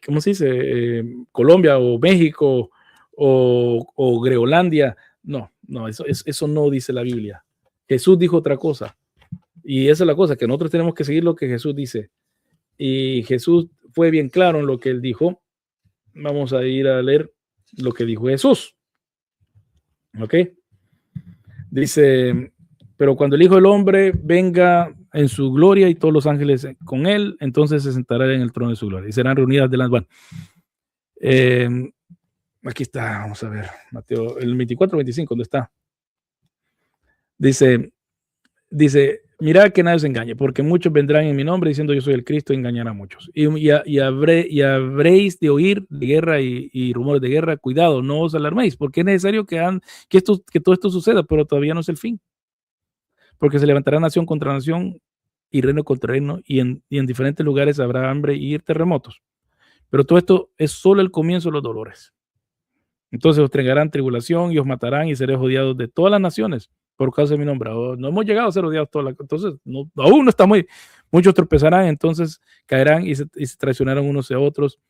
[SPEAKER 1] ¿cómo se dice? Colombia o México o Groenlandia. No, eso no dice la Biblia. Jesús dijo otra cosa. Y esa es la cosa, que nosotros tenemos que seguir lo que Jesús dice. Y Jesús fue bien claro en lo que él dijo. Vamos a ir a leer lo que dijo Jesús. ¿Ok? Dice, pero cuando el Hijo del Hombre venga en su gloria y todos los ángeles con él, entonces se sentará en el trono de su gloria y serán reunidas delante. Bueno, aquí está, vamos a ver, Mateo, el 24-25, ¿dónde está? Dice, mirad que nadie os engañe, porque muchos vendrán en mi nombre diciendo yo soy el Cristo y engañarán a muchos. Y habréis de oír de guerra y rumores de guerra. Cuidado, no os alarméis, porque es necesario que todo esto suceda, pero todavía no es el fin. Porque se levantará nación contra nación y reino contra reino, y en diferentes lugares habrá hambre y terremotos. Pero todo esto es solo el comienzo de los dolores. Entonces os traerán tribulación y os matarán y seréis odiados de todas las naciones por causa de mi nombre. No hemos llegado a ser odiados todas las, entonces aún no estamos. Muchos tropezarán, entonces caerán y se traicionarán unos a otros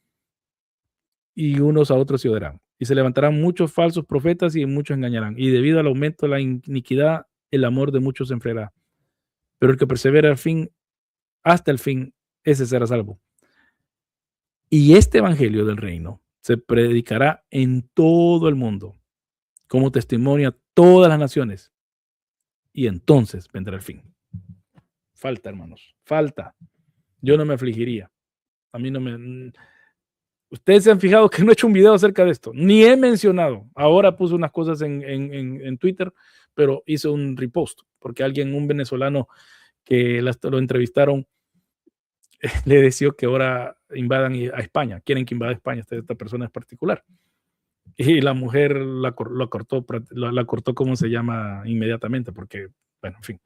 [SPEAKER 1] y unos a otros se odiarán. Y se levantarán muchos falsos profetas y muchos engañarán. Y debido al aumento de la iniquidad, el amor de muchos se enfriará. Pero el que persevera al fin, hasta el fin, ese será salvo. Y este evangelio del reino se predicará en todo el mundo como testimonio a todas las naciones, y entonces vendrá el fin. Falta, hermanos, falta. Yo no me afligiría. A mí no me... Ustedes se han fijado que no he hecho un video acerca de esto, ni he mencionado. Ahora puse unas cosas en Twitter, pero hice un repost, porque alguien, un venezolano que lo entrevistaron, le decía que ahora invadan a España, quieren que invada España esta persona en particular. Y la mujer la cortó, ¿cómo se llama? Inmediatamente, porque, bueno, en fin.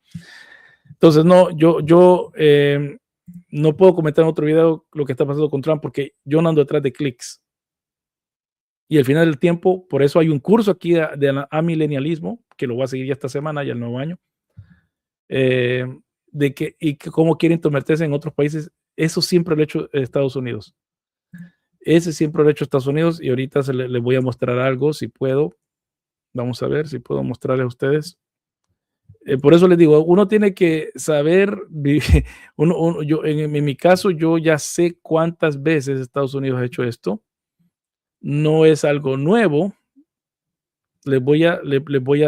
[SPEAKER 1] Entonces, no, yo no puedo comentar en otro video lo que está pasando con Trump, porque yo no ando detrás de clics. Y al final del tiempo, por eso hay un curso aquí de amilenialismo, que lo voy a seguir ya esta semana, ya el nuevo año, de que cómo quieren someterse en otros países. Eso siempre lo ha hecho Estados Unidos. Ese siempre lo ha hecho Estados Unidos, y ahorita les voy a mostrar algo, si puedo. Vamos a ver si puedo mostrarles a ustedes. Por eso les digo, uno tiene que saber, yo, en mi caso, yo ya sé cuántas veces Estados Unidos ha hecho esto. No es algo nuevo. Les voy a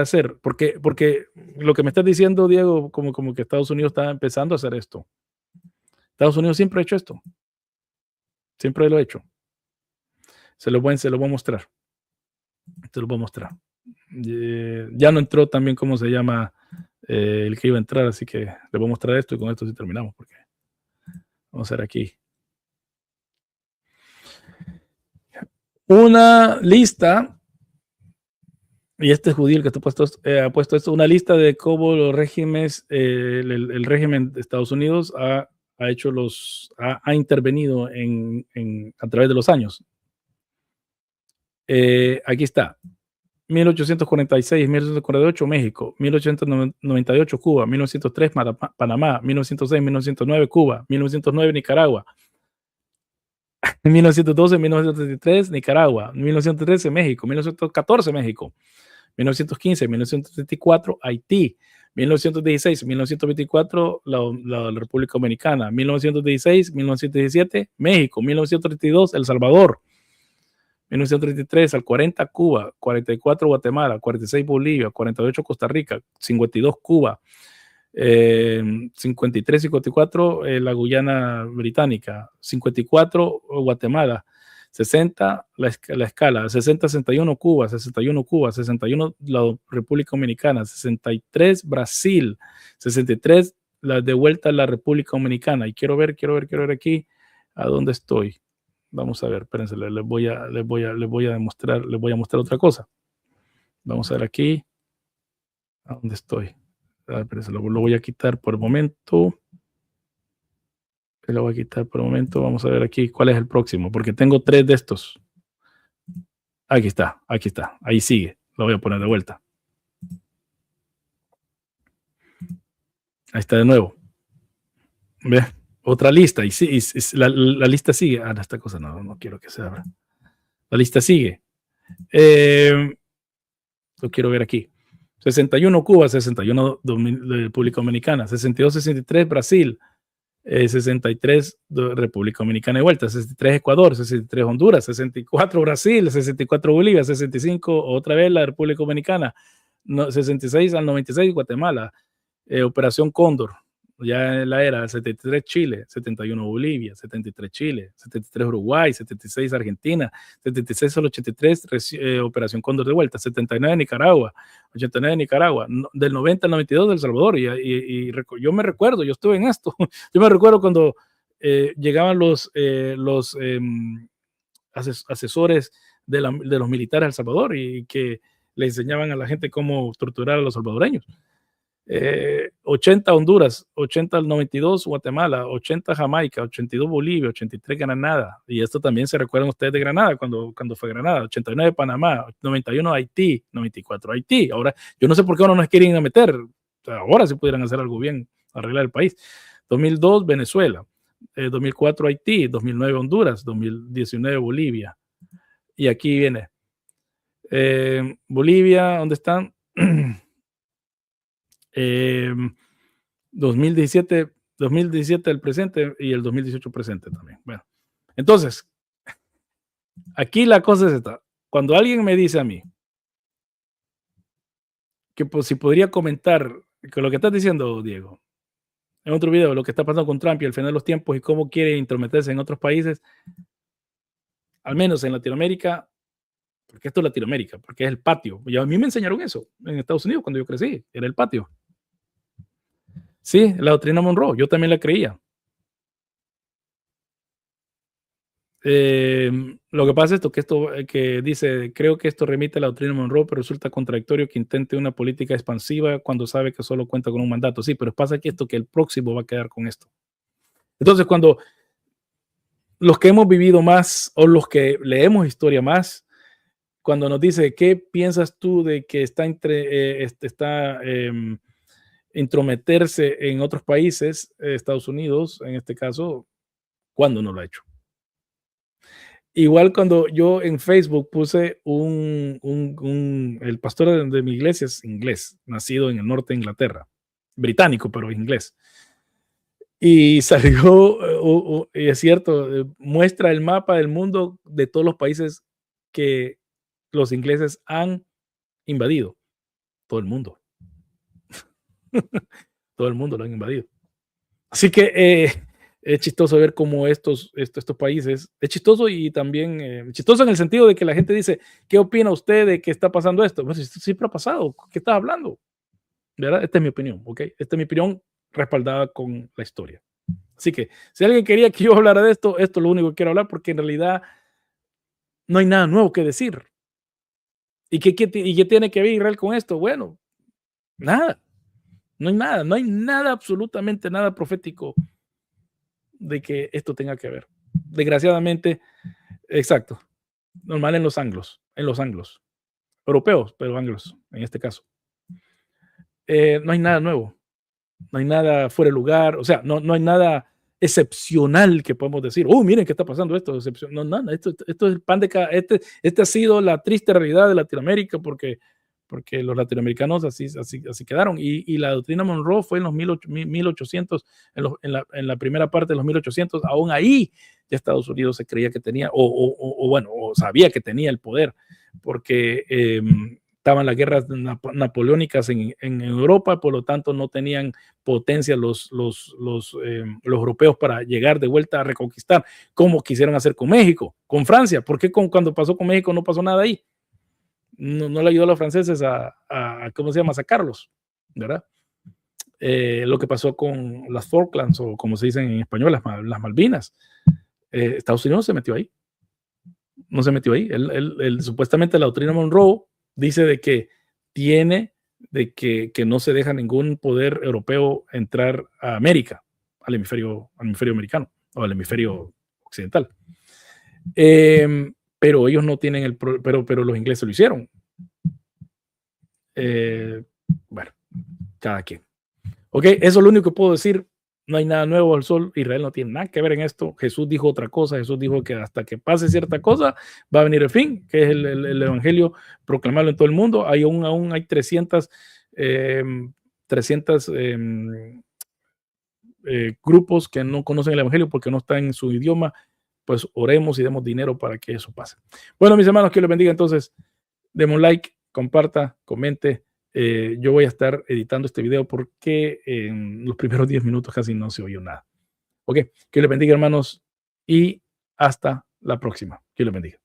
[SPEAKER 1] hacer, porque lo que me estás diciendo, Diego, como que Estados Unidos está empezando a hacer esto. Estados Unidos siempre ha hecho esto. Siempre lo ha hecho. Se lo voy a mostrar. Se lo voy a mostrar. Ya no entró también, ¿cómo se llama? El que iba a entrar, así que le voy a mostrar esto y con esto sí terminamos, porque vamos a hacer aquí una lista, y este judío el que ha puesto esto, una lista de cómo los regímenes, el régimen de Estados Unidos ha intervenido a través de los años. Aquí está. 1846, 1848, México, 1898, Cuba, 1903, Panamá, 1906, 1909, Cuba, 1909, Nicaragua, 1912, 1933, Nicaragua, 1913, México, 1914, México, 1915, 1934, Haití, 1916, 1924, la República Dominicana, 1916, 1917, México, 1932, El Salvador, 1933 al 40 Cuba, 44 Guatemala, 46 Bolivia, 48 Costa Rica, 52 Cuba, 53, 54 la Guyana Británica, 54 Guatemala, 60 la escala, 60, 61 Cuba, 61 Cuba, 61 la República Dominicana, 63 Brasil, 63 de vuelta a la República Dominicana. Y quiero ver aquí a dónde estoy. Vamos a ver, espérense, les voy a mostrar otra cosa. Vamos a ver aquí a dónde estoy. Espérense, lo voy a quitar por el momento. Lo voy a quitar por el momento. Vamos a ver aquí cuál es el próximo, porque tengo 3 de estos. Aquí está. Ahí sigue. Lo voy a poner de vuelta. Ahí está de nuevo. ¿Ve? Otra lista. Y sí, la lista sigue. Esta cosa no quiero que se abra. La lista sigue. Lo quiero ver aquí. 61 Cuba, 61 República Dominicana, 62, 63 Brasil, 63 República Dominicana de vuelta, 63 Ecuador, 63 Honduras, 64 Brasil, 64 Bolivia, 65 otra vez la República Dominicana, 66 al 96 Guatemala, Operación Cóndor, ya en la era, 73 Chile, 71 Bolivia, 73 Chile, 73 Uruguay, 76 Argentina, 76 al 83 Operación Cóndor de vuelta, 79 Nicaragua, 89 Nicaragua, del 90 al 92 El Salvador, y yo me recuerdo, yo estuve en esto, yo me recuerdo cuando llegaban los asesores de los militares de El Salvador y que le enseñaban a la gente cómo torturar a los salvadoreños. 80 Honduras, 80 al 92 Guatemala, 80 Jamaica, 82 Bolivia, 83 Granada, y esto también se recuerdan ustedes de Granada cuando fue Granada, 89 Panamá, 91 Haití, 94 Haití. Ahora, yo no sé por qué ahora no nos quieren ir a meter, o sea, ahora sí pudieran hacer algo bien, arreglar el país. 2002 Venezuela, 2004 Haití, 2009 Honduras, 2019 Bolivia, y aquí viene Bolivia, ¿dónde están? 2017 el presente y el 2018 presente también. Bueno, entonces, Aquí la cosa es esta. Cuando alguien me dice a mí que pues, si podría comentar que lo que estás diciendo, Diego, en otro video, lo que está pasando con Trump y el final de los tiempos y cómo quiere intrometerse en otros países, al menos en Latinoamérica, porque esto es Latinoamérica, porque es el patio. Y a mí me enseñaron eso en Estados Unidos cuando yo crecí, era el patio. Sí, la doctrina Monroe, yo también la creía. Lo que pasa es esto, que esto que dice, creo que esto remite a la doctrina Monroe, pero resulta contradictorio que intente una política expansiva cuando sabe que solo cuenta con un mandato. Sí, pero pasa que esto, que el próximo va a quedar con esto. Entonces, cuando los que hemos vivido más o los que leemos historia más, cuando nos dice, ¿qué piensas tú de que está intrometerse en otros países, Estados Unidos, en este caso, ¿cuándo no lo ha hecho? Igual cuando yo en Facebook puse el pastor de mi iglesia es inglés, nacido en el norte de Inglaterra, británico, pero inglés. Y salió, y es cierto, muestra el mapa del mundo de todos los países que los ingleses han invadido. Todo el mundo, todo el mundo lo han invadido. Así que es chistoso ver cómo estos países, es chistoso y también chistoso en el sentido de que la gente dice, ¿qué opina usted de que está pasando esto? Pues esto siempre ha pasado, ¿qué estás hablando? ¿Verdad? Esta es mi opinión, ¿ok? Esta es mi opinión respaldada con la historia. Así que si alguien quería que yo hablara de esto, esto es lo único que quiero hablar porque en realidad no hay nada nuevo que decir. ¿Y qué tiene que ver Israel con esto? Bueno, nada, no hay nada, absolutamente nada profético de que esto tenga que ver. Desgraciadamente, exacto, normal en los anglos, europeos, pero anglos en este caso. No hay nada nuevo, no hay nada fuera de lugar, o sea, no hay nada excepcional que podemos decir, oh, miren qué está pasando esto, no, nada, esto es el pan de cada, este ha sido la triste realidad de Latinoamérica porque los latinoamericanos así quedaron. Y la doctrina Monroe fue en los 1800, en la primera parte de los 1800, aún ahí ya Estados Unidos se creía que tenía, o sabía que tenía el poder, porque estaban las guerras napoleónicas en Europa, por lo tanto no tenían potencia los europeos para llegar de vuelta a reconquistar, como quisieron hacer con México, con Francia. ¿Por qué cuando pasó con México no pasó nada ahí? No le ayudó a los franceses ¿cómo se llama?, sacarlos, ¿verdad? Lo que pasó con las Falklands, o como se dicen en español, las Malvinas. Estados Unidos no se metió ahí. No se metió ahí. Supuestamente la doctrina Monroe dice de que que no se deja ningún poder europeo entrar a América, al hemisferio americano o al hemisferio occidental. Pero ellos no tienen pero los ingleses lo hicieron. Bueno, cada quien. Ok, eso es lo único que puedo decir. No hay nada nuevo al sol. Israel no tiene nada que ver en esto. Jesús dijo otra cosa. Jesús dijo que hasta que pase cierta cosa va a venir el fin, que es el evangelio, proclamarlo en todo el mundo. Aún hay 300 grupos que no conocen el evangelio porque no están en su idioma. Pues oremos y demos dinero para que eso pase. Bueno, mis hermanos, que les bendiga. Entonces, demos un like, comparta, comente. Yo voy a estar editando este video porque en los primeros 10 minutos casi no se oyó nada. Ok, que les bendiga, hermanos, y hasta la próxima. Que les bendiga.